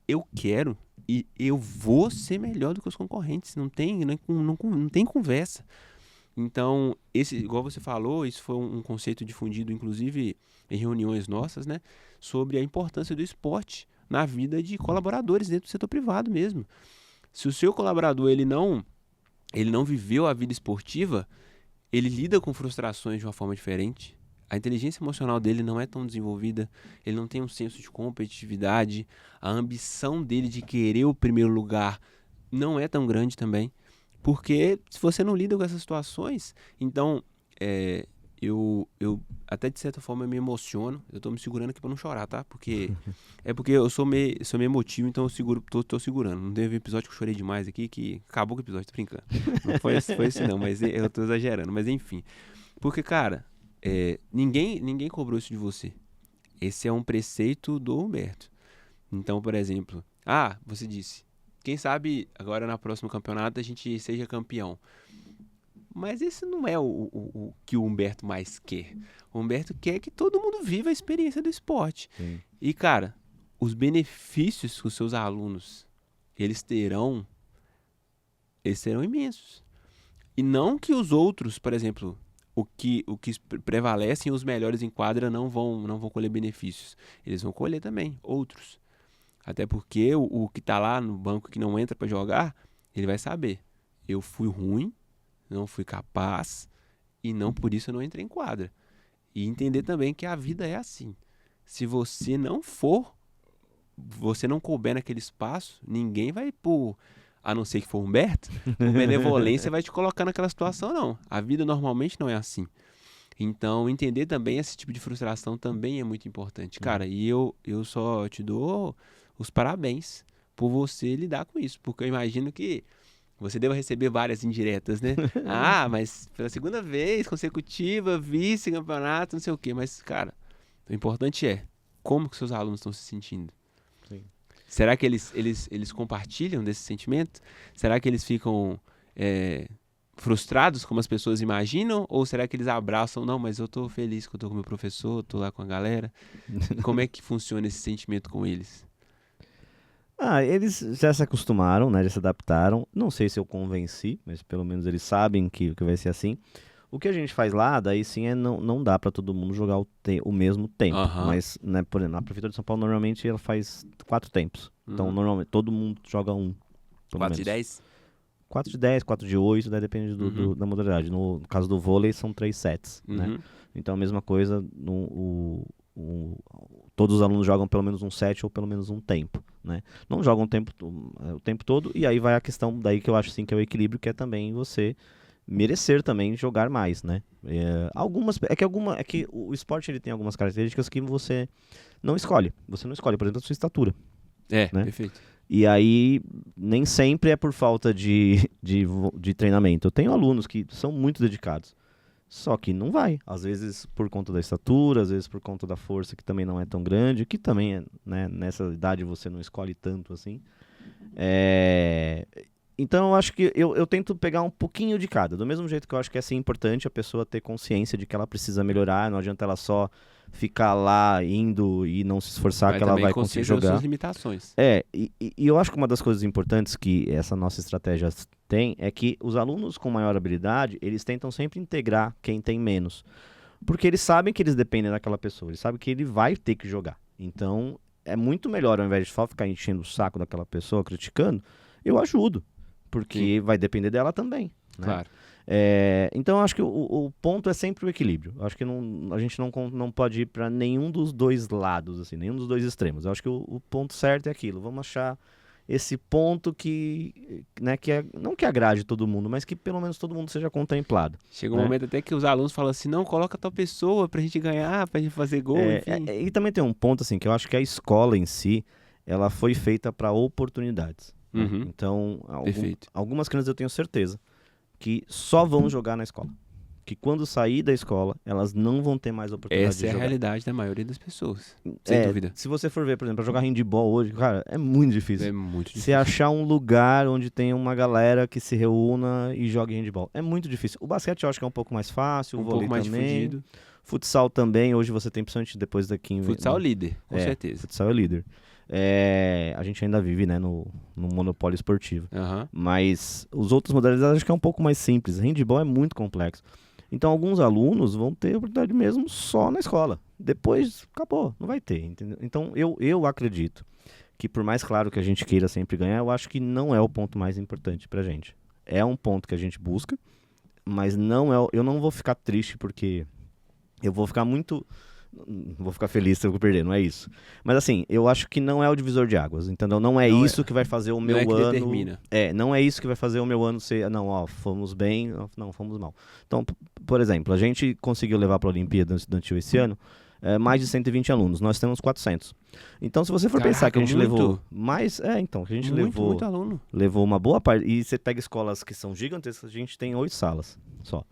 eu quero e eu vou ser melhor do que os concorrentes. Não tem conversa. Então, igual você falou, isso foi um conceito difundido, inclusive, em reuniões nossas, né? Sobre a importância do esporte na vida de colaboradores dentro do setor privado mesmo. Se o seu colaborador ele não viveu a vida esportiva, ele lida com frustrações de uma forma diferente. A inteligência emocional dele não é tão desenvolvida, ele não tem um senso de competitividade, a ambição dele de querer o primeiro lugar não é tão grande também, porque se você não lida com essas situações, então eu até de certa forma me emociono, eu tô me segurando aqui pra não chorar, tá? Porque eu sou meio emotivo, então eu tô segurando. Não teve episódio que eu chorei demais aqui, que acabou com o episódio, tô brincando. Não foi esse não, mas eu tô exagerando, mas enfim. Porque, cara, ninguém cobrou isso de você. Esse é um preceito do Humberto. Então, por exemplo, você disse, quem sabe agora na próxima campeonato a gente seja campeão. Mas esse não é o que o Humberto mais quer. O Humberto quer que todo mundo viva a experiência do esporte. Sim. E, cara, os benefícios que os seus alunos eles terão imensos. E não que os outros, por exemplo, o que prevalecem, os melhores em quadra não vão colher benefícios. Eles vão colher também outros. Até porque o que tá lá no banco que não entra para jogar, ele vai saber. Eu fui ruim, não fui capaz e não por isso eu não entrei em quadra. E entender também que a vida é assim. Se você não for você não couber naquele espaço, ninguém vai a não ser que for Humberto, por benevolência vai te colocar naquela situação, não. A vida normalmente não é assim. Então, entender também esse tipo de frustração também é muito importante. Cara, e eu só te dou os parabéns por você lidar com isso, porque eu imagino que você deva receber várias indiretas, né? Mas pela segunda vez consecutiva, vice-campeonato, não sei o quê. Mas, cara, o importante é como que seus alunos estão se sentindo. Sim. Será que eles compartilham desse sentimento? Será que eles ficam frustrados como as pessoas imaginam? Ou será que eles abraçam? Não, mas eu tô feliz que eu tô com meu professor, tô lá com a galera. Como é que funciona esse sentimento com eles? Eles já se acostumaram, né? Já se adaptaram. Não sei se eu convenci, mas pelo menos eles sabem que vai ser assim. O que a gente faz lá, daí sim, não dá pra todo mundo jogar o mesmo tempo. Aham. Mas, né, por exemplo, a Prefeitura de São Paulo normalmente ela faz 4 tempos. Então, normalmente, todo mundo joga um. 4 de 10? 4 de 10, 4 de 8, daí depende da modalidade. No caso do vôlei, são 3 sets, né? Então, a mesma coisa, todos os alunos jogam pelo menos um set ou pelo menos um tempo, né? Não jogam o tempo todo, e aí vai a questão daí que eu acho sim que é o equilíbrio, que é também você merecer também jogar mais, né? É que o esporte ele tem algumas características que você não escolhe. Você não escolhe, por exemplo, a sua estatura. Né? Perfeito. E aí, nem sempre é por falta de treinamento. Eu tenho alunos que são muito dedicados, só que não vai. Às vezes por conta da estatura, às vezes por conta da força que também não é tão grande, que também, né, nessa idade você não escolhe tanto assim. Então eu acho que eu tento pegar um pouquinho de cada. Do mesmo jeito que eu acho que é assim, importante a pessoa ter consciência de que ela precisa melhorar, não adianta ela só ficar lá indo e não se esforçar, que ela vai conseguir jogar. Suas limitações. E eu acho que uma das coisas importantes que essa nossa estratégia tem é que os alunos com maior habilidade, eles tentam sempre integrar quem tem menos. Porque eles sabem que eles dependem daquela pessoa, eles sabem que ele vai ter que jogar. Então, é muito melhor, ao invés de só ficar enchendo o saco daquela pessoa, criticando, eu ajudo. Porque vai depender dela também. Né? Claro. Então, eu acho que o ponto é sempre o equilíbrio. Eu acho que a gente não pode ir para nenhum dos dois lados, assim, nenhum dos dois extremos. Eu acho que o ponto certo é aquilo. Vamos achar esse ponto que, né, não que agrade todo mundo, mas que pelo menos todo mundo seja contemplado. Chega um momento até que os alunos falam assim, não, coloca tal pessoa pra gente ganhar, pra gente fazer gol, enfim. E também tem um ponto, assim, que eu acho que a escola em si, ela foi feita para oportunidades. Uhum. Então, Perfeito. algumas crianças eu tenho certeza que só vão jogar na escola. Que quando sair da escola, elas não vão ter mais oportunidade de jogar. Essa é a realidade da maioria das pessoas, sem dúvida. Se você for ver, por exemplo, pra jogar handball hoje, cara, é muito difícil. É muito difícil. Você achar um lugar onde tem uma galera que se reúna e jogue handball. É muito difícil. O basquete eu acho que é um pouco mais fácil, o vôlei pouco mais também. difundido. Futsal também, hoje você tem, principalmente depois daqui... Futsal líder, com certeza. Futsal é líder. A gente ainda vive, né, no monopólio esportivo. Uhum. Mas os outros modalidades acho que é um pouco mais simples. Handball é muito complexo. Então alguns alunos vão ter oportunidade mesmo só na escola. Depois, acabou, não vai ter. Entendeu? Então eu acredito que por mais claro que a gente queira sempre ganhar, eu acho que não é o ponto mais importante pra gente. É um ponto que a gente busca, mas não é. Eu não vou ficar triste porque eu vou ficar muito... Vou ficar feliz se eu perder, não é isso. Mas assim, eu acho que não é o divisor de águas, entendeu? Não é isso que vai fazer o meu ano... Determina. Não é isso que vai fazer o meu ano ser... Não, fomos bem, não, fomos mal. Então, por exemplo, a gente conseguiu levar para a Olimpíada Estudantil esse ano mais de 120 alunos. Nós temos 400. Então, se você for pensar que a gente levou mais... que a gente muito aluno. Levou uma boa parte... E você pega escolas que são gigantescas, a gente tem 8 salas só.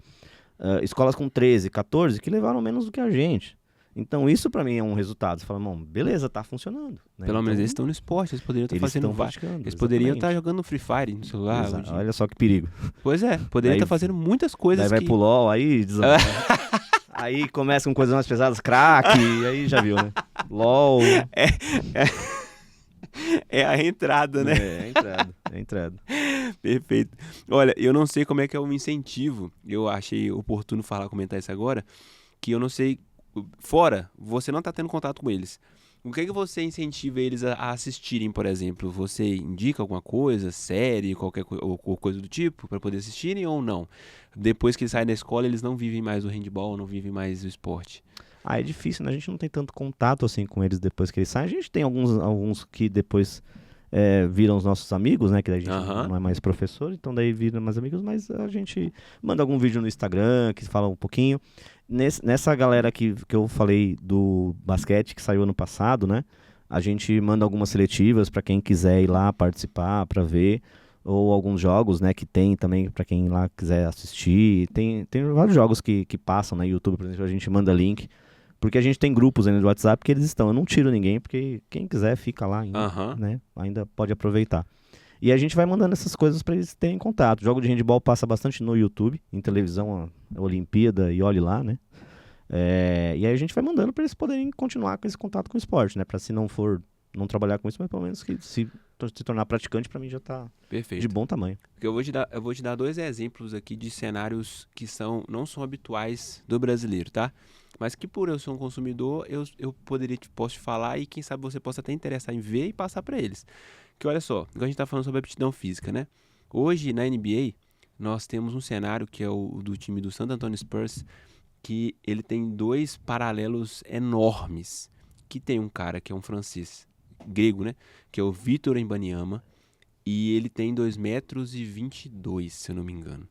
Escolas com 13, 14, que levaram menos do que a gente. Então, isso pra mim é um resultado. Você fala, beleza, tá funcionando. Né? Pelo menos eles estão no esporte, eles poderiam estar fazendo... Eles poderiam estar jogando Free Fire no celular. Olha só que perigo. Pois é, poderiam estar fazendo muitas coisas. Aí vai pro LOL, aí... Aí começa com coisas mais pesadas, crack, aí já viu, né? LOL... É a entrada, né? É a entrada. Perfeito. Olha, eu não sei como é que é o incentivo, eu achei oportuno comentar isso agora, que eu não sei... Fora, você não está tendo contato com eles. O que você incentiva eles a assistirem, por exemplo? Você indica alguma coisa, série, qualquer ou coisa do tipo, para poder assistirem ou não? Depois que eles saem da escola, eles não vivem mais o handball, não vivem mais o esporte. Aí é difícil, né? A gente não tem tanto contato assim com eles depois que eles saem. A gente tem alguns que depois viram os nossos amigos, né? Que daí a gente Aham. não é mais professor, então daí viram mais amigos, mas a gente manda algum vídeo no Instagram que fala um pouquinho. Nessa galera que eu falei do basquete que saiu ano passado, né? A gente manda algumas seletivas para quem quiser ir lá participar, para ver, ou alguns jogos, né, que tem também para quem lá quiser assistir. Tem vários jogos que passam na YouTube, por exemplo, a gente manda link, porque a gente tem grupos ainda do WhatsApp que eles estão. Eu não tiro ninguém, porque quem quiser fica lá ainda, Aham. né? Ainda pode aproveitar. E a gente vai mandando essas coisas para eles terem contato. O jogo de handball passa bastante no YouTube, em televisão, a Olimpíada, e olhe lá, né? E aí a gente vai mandando para eles poderem continuar com esse contato com o esporte, né? Para se não for não trabalhar com isso, mas pelo menos que se tornar praticante, para mim já tá de Perfeito. bom tamanho. Porque eu vou te dar 2 exemplos aqui de cenários que não são habituais do brasileiro, tá? Mas que por eu ser um consumidor, eu posso te falar e quem sabe você possa até interessar em ver e passar para eles. Que olha só, igual a gente tá falando sobre aptidão física, né? Hoje na NBA, nós temos um cenário que é o do time do San Antonio Spurs, que ele tem 2 paralelos enormes. Que tem um cara que é um francês, grego, né? Que é o Victor Wembanyama. E ele tem 2,22 m, se eu não me engano.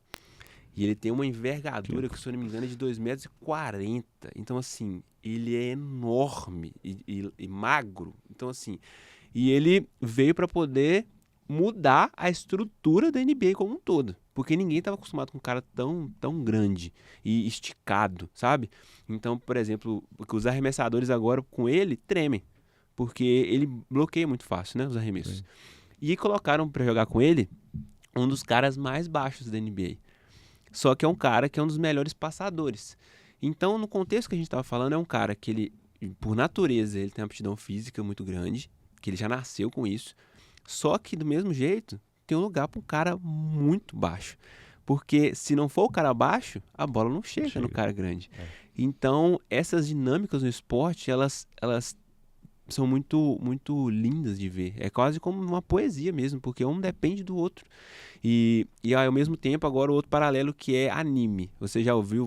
E ele tem uma envergadura que, se eu não me engano, é de 2,40 m. Então, assim, ele é enorme e magro. Então, assim, e ele veio para poder mudar a estrutura da NBA como um todo. Porque ninguém estava acostumado com um cara tão grande e esticado, sabe? Então, por exemplo, os arremessadores agora com ele tremem. Porque ele bloqueia muito fácil, né, os arremessos. Sim. E colocaram para jogar com ele um dos caras mais baixos da NBA. Só que é um cara que é um dos melhores passadores. Então, no contexto que a gente estava falando, é um cara que ele, por natureza, ele tem uma aptidão física muito grande, que ele já nasceu com isso. Só que, do mesmo jeito, tem um lugar para um cara muito baixo. Porque se não for o cara baixo, a bola não chega no cara grande. Então, essas dinâmicas no esporte, elas são muito, muito lindas de ver. É quase como uma poesia mesmo, porque um depende do outro. E ao mesmo tempo, agora o outro paralelo que é anime. Você já viu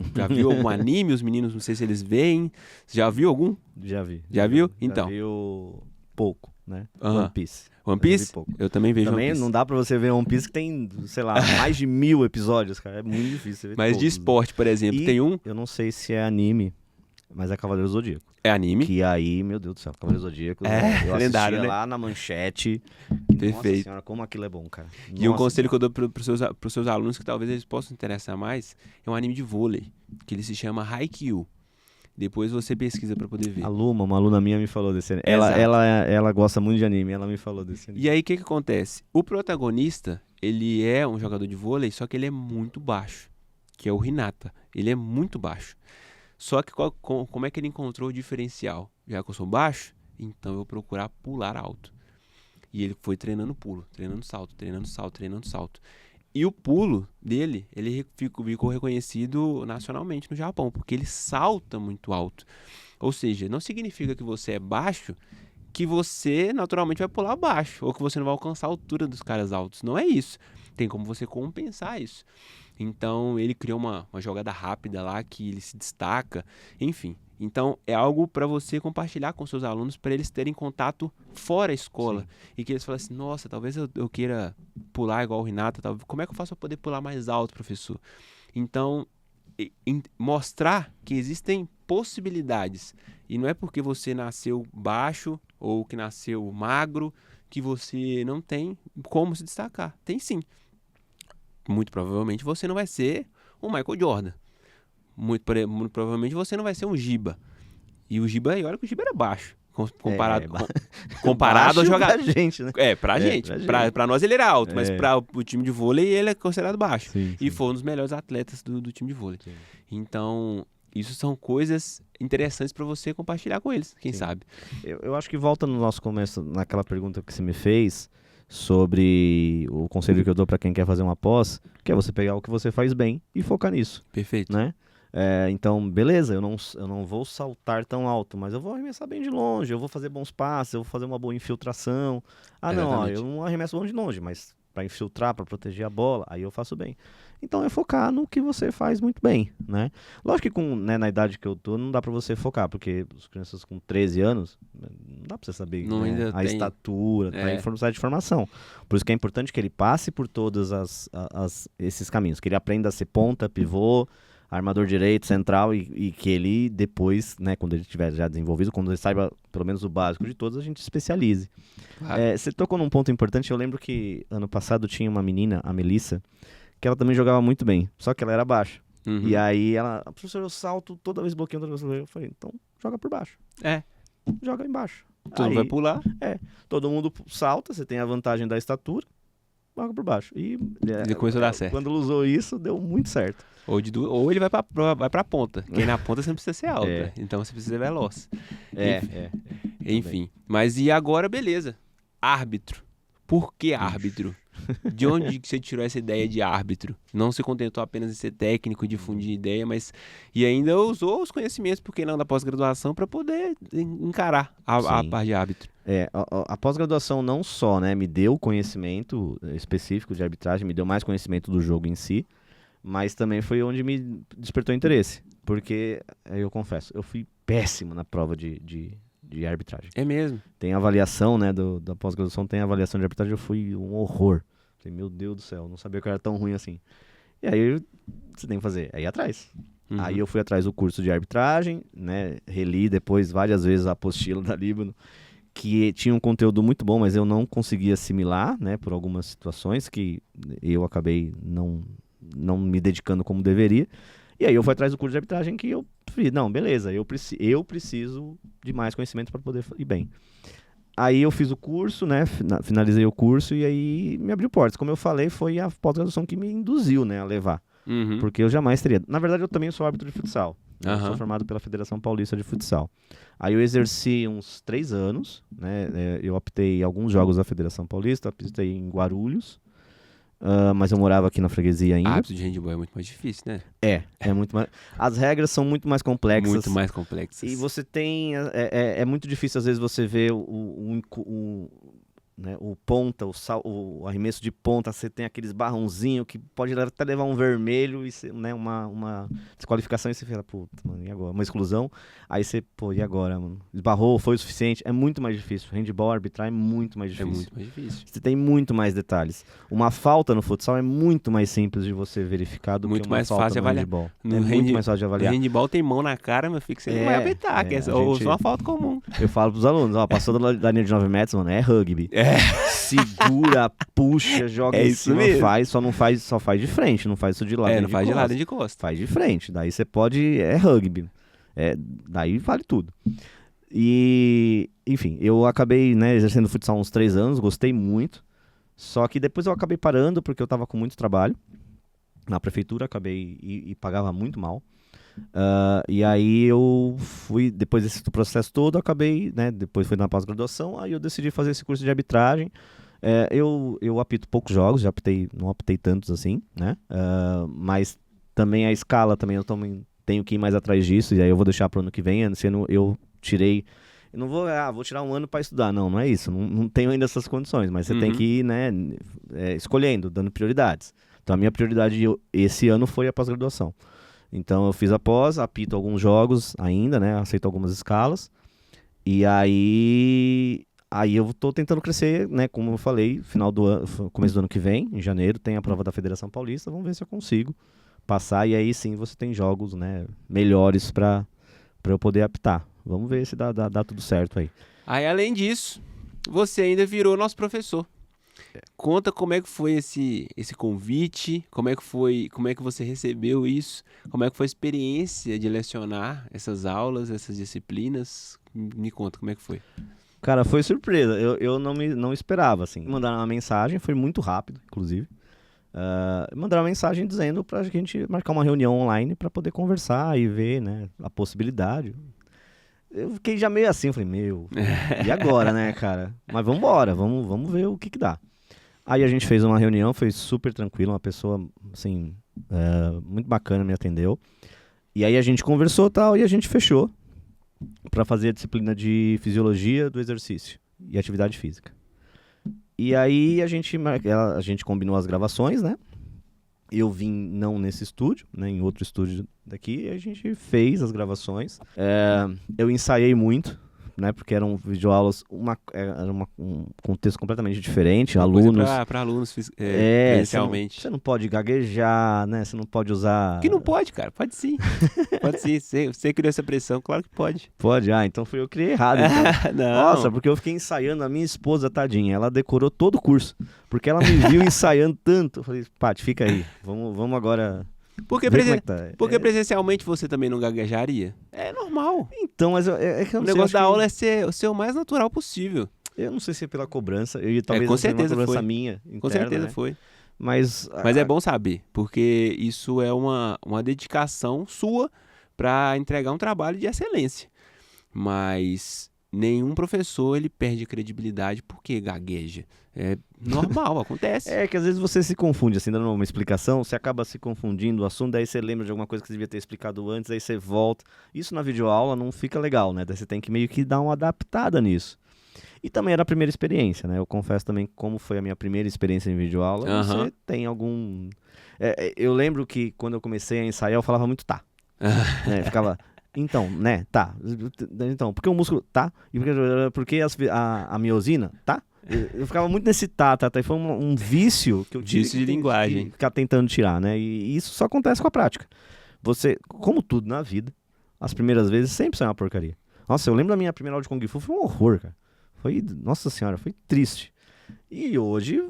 algum anime? Os meninos, não sei se eles veem. Já viu algum? Já vi. Já viu? Então. Já vi pouco, né? Uhum. One Piece. One Piece? Eu também vejo One Piece. Também não dá pra você ver One Piece que tem, sei lá, mais de 1000 episódios, cara. É muito difícil. Mas todos, de esporte, por exemplo, tem um... Eu não sei se é anime, mas é Cavaleiro Zodíaco. É anime? Que aí, meu Deus do céu, Cavaleiro Zodíaco. Eu lendário, né? lá na Manchete. Perfeito. Nossa senhora, como aquilo é bom, cara. E um conselho que eu dou pros seus alunos, que talvez eles possam interessar mais, é um anime de vôlei, que ele se chama Haikyuu. Depois você pesquisa pra poder ver. Uma aluna minha me falou desse anime. Ela gosta muito de anime, ela me falou desse anime. E aí, o que acontece? O protagonista, ele é um jogador de vôlei, só que ele é muito baixo, que é o Hinata. Ele é muito baixo. Só que como é que ele encontrou o diferencial? Já que eu sou baixo, então eu vou procurar pular alto. E ele foi treinando pulo, treinando salto, treinando salto, treinando salto. E o pulo dele, ele ficou reconhecido nacionalmente no Japão, porque ele salta muito alto. Ou seja, não significa que você é baixo, que você naturalmente vai pular baixo, ou que você não vai alcançar a altura dos caras altos. Não é isso. Tem como você compensar isso. Então, ele criou uma jogada rápida lá, que ele se destaca, enfim. Então, é algo para você compartilhar com seus alunos, para eles terem contato fora a escola. Sim. E que eles falem assim, nossa, talvez eu queira pular igual o Renata, como é que eu faço para poder pular mais alto, professor? Então, mostrar que existem possibilidades. E não é porque você nasceu baixo ou que nasceu magro que você não tem como se destacar. Tem sim. Muito provavelmente você não vai ser um Michael Jordan. Muito provavelmente você não vai ser um Giba. E o Giba, olha que o Giba era baixo. Comparado ao jogador. Pra gente, né? Pra gente. Pra nós ele era alto, mas pra o time de vôlei ele é considerado baixo. Sim. E foi um dos melhores atletas do time de vôlei. Sim. Então, isso são coisas interessantes pra você compartilhar com eles, quem sabe. Eu acho que volta no nosso começo, naquela pergunta que você me fez, sobre o conselho que eu dou para quem quer fazer uma pós, que é você pegar o que você faz bem e focar nisso. Perfeito. Né? Então, beleza, eu não vou saltar tão alto, mas eu vou arremessar bem de longe, eu vou fazer bons passes, eu vou fazer uma boa infiltração. Eu não arremesso longe, mas pra infiltrar, pra proteger a bola, aí eu faço bem. Então é focar no que você faz muito bem, né? Lógico que né, na idade que eu tô, não dá pra você focar, porque as crianças com 13 anos, não dá pra você saber Não, né, ainda a tem... estatura, tá em processo de formação. Por isso que é importante que ele passe por todos esses caminhos, que ele aprenda a ser ponta, pivô, armador direito, central e que ele depois, né, quando ele estiver já desenvolvido, quando ele saiba pelo menos o básico de todos, a gente especialize. Claro. Você tocou num ponto importante, eu lembro que ano passado tinha uma menina, a Melissa, que ela também jogava muito bem, só que ela era baixa. Uhum. E aí ela, professor, eu salto toda vez bloqueando, toda vez bloqueando. Eu falei, então joga por baixo. Joga embaixo. Tu não vai pular. Todo mundo salta, você tem a vantagem da estatura, joga por baixo. E começou a dar certo. Quando ela usou isso, deu muito certo. Ou ele vai pra ponta. Quem na ponta você não precisa ser alto, né? Então você precisa ser veloz. Enfim. Mas e agora, beleza. Árbitro. Por que árbitro? De onde que você tirou essa ideia de árbitro? Não se contentou apenas em ser técnico e difundir ideia, mas... E ainda usou os conhecimentos, porque não, da pós-graduação, para poder encarar a parte de árbitro. A pós-graduação não só, né, me deu conhecimento específico de arbitragem, me deu mais conhecimento do jogo em si, mas também foi onde me despertou interesse. Porque, eu confesso, eu fui péssimo na prova de arbitragem. É mesmo? Tem avaliação, né, da pós-graduação, tem avaliação de arbitragem, eu fui um horror. Falei, meu Deus do céu, não sabia que eu era tão ruim assim. E aí, você tem que fazer, é ir atrás. Uhum. Aí eu fui atrás do curso de arbitragem, né, reli depois várias vezes a apostila da Líbano, que tinha um conteúdo muito bom, mas eu não conseguia assimilar, né, por algumas situações que eu acabei não me dedicando como deveria. E aí eu fui atrás do curso de arbitragem que eu falei, não, beleza, eu preciso de mais conhecimento para poder ir bem. Aí eu fiz o curso, né, finalizei o curso e aí me abriu portas. Como eu falei, foi a pós-graduação que me induziu, né, a levar. Uhum. Porque eu jamais teria. Na verdade, eu também sou árbitro de futsal. Uhum. Eu sou formado pela Federação Paulista de Futsal. Aí eu exerci uns 3 anos, né, eu apitei alguns jogos da Federação Paulista, apitei em Guarulhos. Mas eu morava aqui na freguesia ainda. Árbitro de handball é muito mais difícil, né? É muito mais. As regras são muito mais complexas. Muito mais complexas. E você tem. É muito difícil, às vezes, você ver né, o ponta, o arremesso de ponta, você tem aqueles barrãozinhos que pode até levar um vermelho e né, uma desqualificação e você fala, puta, mano, e agora? Uma exclusão, aí você, pô, e agora, mano? Esbarrou, foi o suficiente? É muito mais difícil. Handball, arbitrar é muito mais difícil. É muito mais difícil. Você tem muito mais detalhes. Uma falta no futsal é muito mais simples de você verificar do muito que uma mais falta fácil de no avaliar. handball. Muito mais fácil de avaliar. No handball tem mão na cara, meu filho, que você não vai apitar, que é só uma falta comum. Eu falo pros alunos, ó, passou da linha de 9 metros, mano, é rugby. Segura, puxa, joga em cima, só faz de frente, não faz isso de lado. Não faz de lado, de costa. Faz de frente, daí você pode, é rugby. Daí vale tudo. E, enfim, eu acabei, né, exercendo futsal uns 3 anos, gostei muito. Só que depois eu acabei parando porque eu tava com muito trabalho na prefeitura, acabei e pagava muito mal. E aí eu fui, depois desse processo todo, acabei, né, depois fui na pós-graduação, aí eu decidi fazer esse curso de arbitragem. Eu apito poucos jogos, não apitei tantos assim, né, mas também a escala, também eu tenho que ir mais atrás disso, e aí eu vou deixar para o ano que vem. Esse ano eu tirei, eu não vou tirar um ano para estudar, não é isso, não tenho ainda essas condições, mas você tem que ir, né, escolhendo, dando prioridades. Então a minha prioridade esse ano foi a pós-graduação. Então eu fiz a pós, apito alguns jogos ainda, né? Aceito algumas escalas. E aí eu tô tentando crescer, né? Como eu falei, final do ano, começo do ano que vem, em janeiro, tem a prova da Federação Paulista. Vamos ver se eu consigo passar. E aí sim você tem jogos, né, melhores para eu poder apitar. Vamos ver se dá tudo certo aí. Aí, além disso, você ainda virou nosso professor. Conta como é que foi esse convite, como é que você recebeu isso, como é que foi a experiência de lecionar essas aulas, essas disciplinas. Me conta como é que foi. Cara, foi surpresa, eu não esperava, assim. Mandaram uma mensagem, foi muito rápido, inclusive. Mandaram uma mensagem dizendo pra gente marcar uma reunião online pra poder conversar e ver, né, a possibilidade. Eu fiquei já meio assim, falei, e agora, né, cara? Mas vambora, vamos ver o que dá. Aí a gente fez uma reunião, foi super tranquilo, uma pessoa, assim, muito bacana me atendeu. E aí a gente conversou e tal, e a gente fechou para fazer a disciplina de fisiologia do exercício e atividade física. E aí a gente combinou as gravações, né? Eu vim não nesse estúdio, né, em outro estúdio daqui, e a gente fez as gravações. Eu ensaiei muito, né, porque eram videoaulas, um contexto completamente diferente, alunos... Para alunos presencialmente. Você não pode gaguejar, né, você não pode usar... Que não pode, cara, pode sim. Pode sim, você criou essa pressão, claro que pode. Pode? Então foi eu que criei errado, então. Não. Nossa, porque eu fiquei ensaiando, a minha esposa, tadinha, ela decorou todo o curso, porque ela me viu ensaiando tanto. Eu falei, Paty, fica aí, vamos agora... Porque, ver como é que tá. presencialmente você também não gaguejaria? É normal. Então, mas é que eu O não sei, negócio da aula é ser o mais natural possível. Eu não sei se é pela cobrança, e talvez com não seja uma certeza cobrança foi. minha interna, Com certeza né? foi. Mas é bom saber, porque isso é uma dedicação sua para entregar um trabalho de excelência. Mas nenhum professor ele perde credibilidade porque gagueja. É normal, acontece. É que às vezes você se confunde, assim, dando uma explicação, você acaba se confundindo o assunto, daí você lembra de alguma coisa que você devia ter explicado antes, aí você volta. Isso na videoaula não fica legal, né? Daí você tem que meio que dar uma adaptada nisso. E também era a primeira experiência, né? Eu confesso também como foi a minha primeira experiência em videoaula, você tem algum... eu lembro que quando eu comecei a ensaiar, eu falava muito tá. Né? Ficava... Então, né, tá. Então, porque o músculo tá? E porque a miosina tá? Eu ficava muito nesse tá. E foi um vício que eu tive. Vício de linguagem. Ficar tentando tirar, né? E isso só acontece com a prática. Você, como tudo na vida, as primeiras vezes sempre sai uma porcaria. Nossa, eu lembro da minha primeira aula de Kung Fu, foi um horror, cara. Nossa senhora, foi triste. E hoje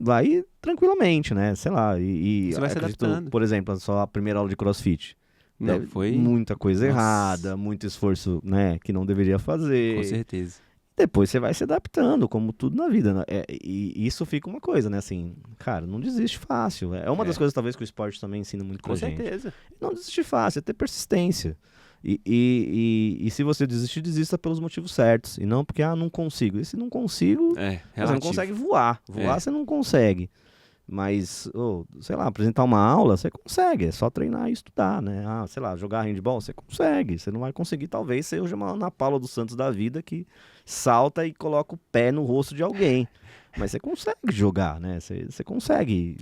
vai tranquilamente, né? Sei lá. Você vai se adaptando. Por exemplo, só a primeira aula de CrossFit. Não, foi muita coisa errada, muito esforço, né, que não deveria fazer. Com certeza. Depois você vai se adaptando, como tudo na vida, né? E isso fica uma coisa, né? Assim, cara, não desiste fácil. É uma das coisas, talvez, que o esporte também ensina muito pra gente. Com certeza. Não desistir fácil, é ter persistência. E se você desistir, desista pelos motivos certos. E não porque, não consigo. E se não consigo, você não consegue voar. Voar você não consegue. Mas, sei lá, apresentar uma aula, você consegue, é só treinar e estudar, né? Sei lá, jogar handball, você consegue. Você não vai conseguir, talvez, seja uma Ana Paula dos Santos da vida que salta e coloca o pé no rosto de alguém. Mas você consegue jogar, né? Você consegue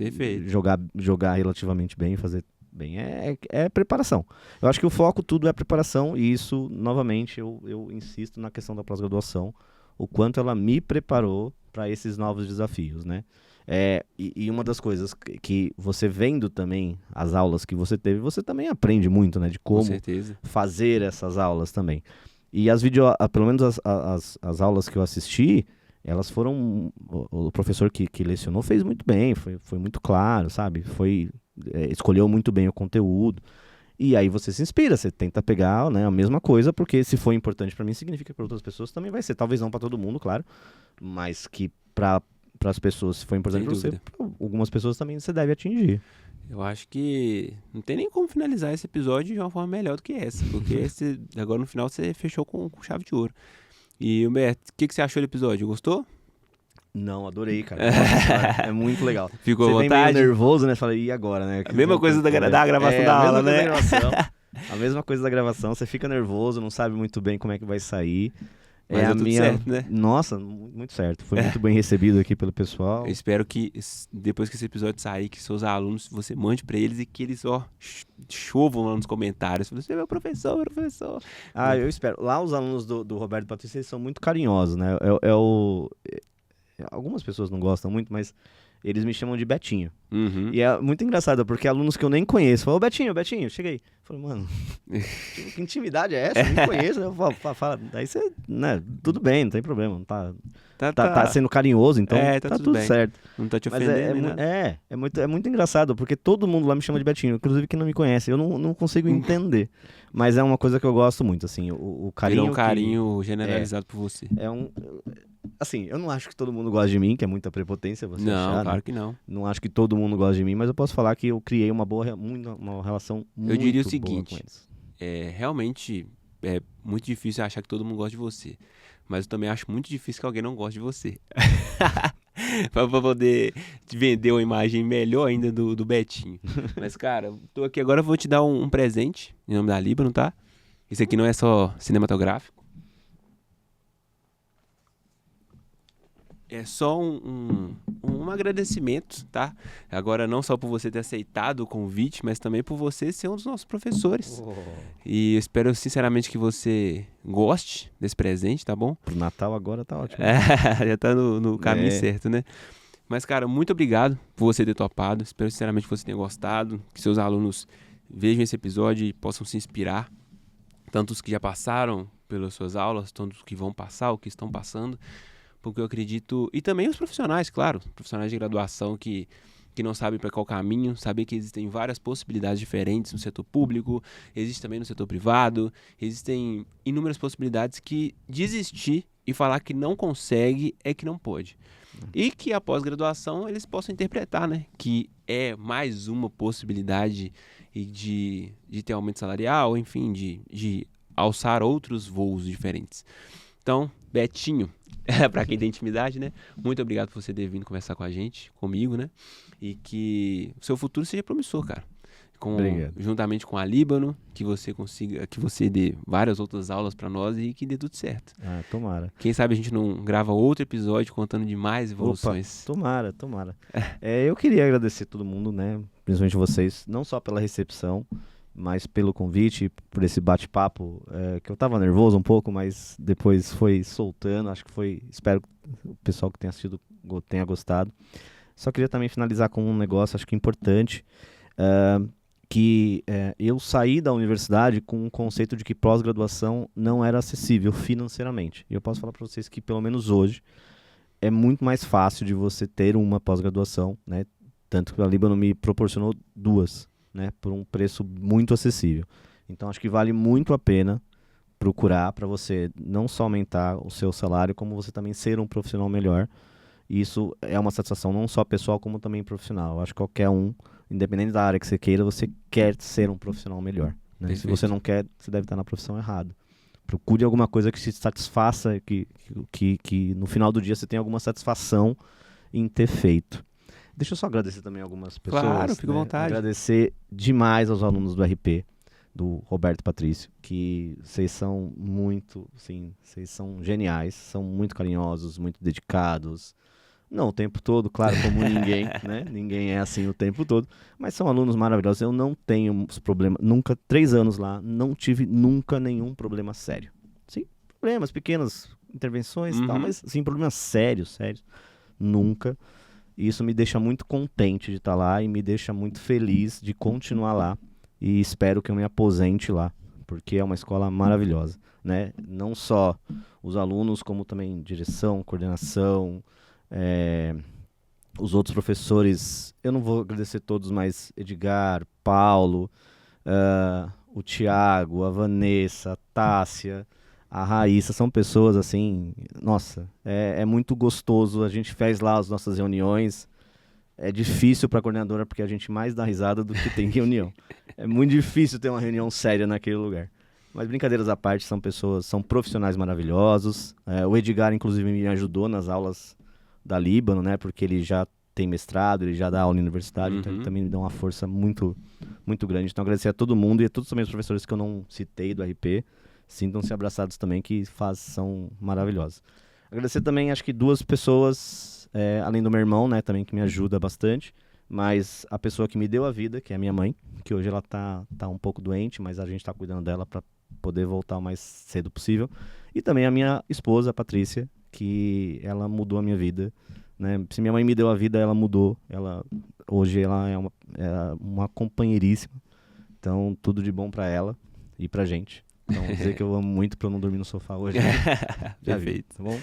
jogar relativamente bem, fazer bem. É preparação. Eu acho que o foco tudo é preparação e isso, novamente, eu insisto na questão da pós-graduação, o quanto ela me preparou para esses novos desafios, né? E uma das coisas que você vendo também as aulas que você teve, você também aprende muito, né? De como fazer essas aulas também. E pelo menos as aulas que eu assisti, elas foram... O professor que lecionou fez muito bem, foi muito claro, sabe? Escolheu muito bem o conteúdo. E aí você se inspira, você tenta pegar, né, a mesma coisa, porque se for importante para mim, significa que para outras pessoas também vai ser. Talvez não para todo mundo, claro, mas que para as pessoas, se for importante para você, pra algumas pessoas também você deve atingir. Eu acho que não tem nem como finalizar esse episódio de uma forma melhor do que essa, porque agora no final você fechou com chave de ouro. E, Humberto, o que você achou do episódio? Gostou? Não, adorei, cara. É muito legal. Ficou à vontade? Você vem meio nervoso, né? Você fala, e agora, né? A mesma coisa da gravação da aula, né? A mesma coisa da gravação. Você fica nervoso, não sabe muito bem como é que vai sair. Mas tudo certo, né? Nossa, muito certo. Foi muito bem recebido aqui pelo pessoal. Eu espero que depois que esse episódio sair, que seus alunos, você mande pra eles e que eles, chovam lá nos comentários. Você é meu professor. Eu espero. Lá os alunos do Roberto Patrício, eles são muito carinhosos, né? Algumas pessoas não gostam muito, mas eles me chamam de Betinho. Uhum. E é muito engraçado, porque alunos que eu nem conheço falam, Betinho, cheguei. Eu falo, mano, que intimidade é essa? Eu nem conheço. Eu falo, daí você, né, tudo bem, não tem problema. Tá sendo carinhoso, então tá tudo bem. Certo. Não tá te ofendendo, né? É muito engraçado, porque todo mundo lá me chama de Betinho, inclusive quem não me conhece. Eu não consigo entender. Mas é uma coisa que eu gosto muito, assim, o carinho. Virou um carinho generalizado por você. Assim, eu não acho que todo mundo gosta de mim, que é muita prepotência você achar. Não, claro né? que não. Não acho que todo mundo gosta de mim, mas eu posso falar que eu criei uma relação muito boa. Eu diria o com seguinte, eles. Realmente é muito difícil achar que todo mundo gosta de você. Mas eu também acho muito difícil que alguém não goste de você. Pra poder te vender uma imagem melhor ainda do Betinho. Mas, cara, tô aqui agora, eu vou te dar um presente em nome da Líbano, tá? Isso aqui não é só cinematográfico. é só um agradecimento, tá? Agora, não só por você ter aceitado o convite, mas também por você ser um dos nossos professores. E eu espero, sinceramente, que você goste desse presente, tá bom? Pro Natal agora tá ótimo. Já tá no caminho certo, né? Mas, cara, muito obrigado por você ter topado. Espero, sinceramente, que você tenha gostado, que seus alunos vejam esse episódio e possam se inspirar. Tanto os que já passaram pelas suas aulas, tanto os que vão passar, ou que estão passando. Porque eu acredito... E também os profissionais, claro. Profissionais de graduação que não sabem para qual caminho. Saber que existem várias possibilidades diferentes no setor público. Existe também no setor privado. Existem inúmeras possibilidades que desistir e falar que não consegue é que não pode. E que a pós-graduação eles possam interpretar, né? Que é mais uma possibilidade de ter aumento salarial, enfim, de alçar outros voos diferentes. Então, Betinho, para quem tem intimidade, né? Muito obrigado por você ter vindo conversar com a gente, comigo, né? E que o seu futuro seja promissor, cara. Juntamente com a Líbano, que você dê várias outras aulas para nós e que dê tudo certo. Tomara. Quem sabe a gente não grava outro episódio contando de mais evoluções. Tomara. Eu queria agradecer todo mundo, né? Principalmente vocês, não só pela recepção, mas pelo convite, por esse bate-papo, que eu tava nervoso um pouco, mas depois foi soltando, espero que o pessoal que tenha assistido tenha gostado. Só queria também finalizar com um negócio, acho que importante, eu saí da universidade com o conceito de que pós-graduação não era acessível financeiramente. E eu posso falar para vocês que, pelo menos hoje, é muito mais fácil de você ter uma pós-graduação, né? Tanto que a Líbano me proporcionou 2, né? Por um preço muito acessível. Então, acho que vale muito a pena procurar para você não só aumentar o seu salário, como você também ser um profissional melhor. E isso é uma satisfação não só pessoal, como também profissional. Eu acho que qualquer um, independente da área que você queira, você quer ser um profissional melhor, né? Se você não quer, você deve estar na profissão errada. Procure alguma coisa que te satisfaça, que no final do dia você tenha alguma satisfação em ter feito. Deixa eu só agradecer também algumas pessoas. Claro, fica à vontade. Agradecer demais aos alunos do RP, do Roberto e Patrício, que vocês são muito, sim, vocês são geniais, são muito carinhosos, muito dedicados. Não o tempo todo, claro, como ninguém, né? Ninguém é assim o tempo todo, mas são alunos maravilhosos. Eu não tenho problema, nunca, 3 anos lá, não tive nunca nenhum problema sério. Sim, problemas, pequenas intervenções e tal, mas sim, problemas sérios, nunca. E isso me deixa muito contente de estar lá e me deixa muito feliz de continuar lá. E espero que eu me aposente lá, porque é uma escola maravilhosa, né? Não só os alunos, como também direção, coordenação, os outros professores. Eu não vou agradecer todos, mas Edgar, Paulo, o Thiago, a Vanessa, a Tássia, a Raíssa, são pessoas assim, nossa, é muito gostoso. A gente fez lá as nossas reuniões. É difícil para a coordenadora, porque a gente mais dá risada do que tem reunião. É muito difícil ter uma reunião séria naquele lugar. Mas brincadeiras à parte, são profissionais maravilhosos. O Edgar, inclusive, me ajudou nas aulas da Líbano, né? Porque ele já tem mestrado, ele já dá aula na universidade, então ele também me dá uma força muito, muito grande. Então, agradecer a todo mundo e a todos também os professores que eu não citei do RP. Sintam-se abraçados também, que são maravilhosos. Agradecer também, acho que 2 pessoas... além do meu irmão, né, também, que me ajuda bastante, mas a pessoa que me deu a vida, que é a minha mãe, que hoje ela tá um pouco doente, mas a gente tá cuidando dela para poder voltar o mais cedo possível, e também a minha esposa, a Patrícia, que ela mudou a minha vida, né? Se minha mãe me deu a vida, ela mudou, hoje ela é uma companheiríssima, então tudo de bom para ela e pra gente. Então, vou dizer que eu amo muito pra eu não dormir no sofá hoje. Perfeito. Tá bom?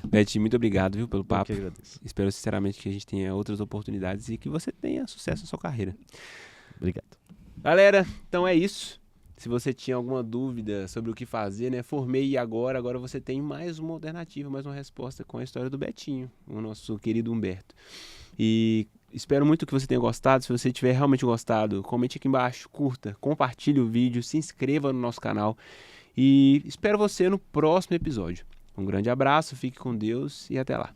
Betinho, muito obrigado, viu, pelo papo. Eu que agradeço. Espero sinceramente que a gente tenha outras oportunidades e que você tenha sucesso na sua carreira. Obrigado. Galera, então é isso. Se você tinha alguma dúvida sobre o que fazer, né? Formei agora você tem mais uma alternativa, mais uma resposta com a história do Betinho, o nosso querido Humberto. E espero muito que você tenha gostado. Se você tiver realmente gostado, comente aqui embaixo, curta, compartilhe o vídeo, se inscreva no nosso canal e espero você no próximo episódio. Um grande abraço, fique com Deus e até lá.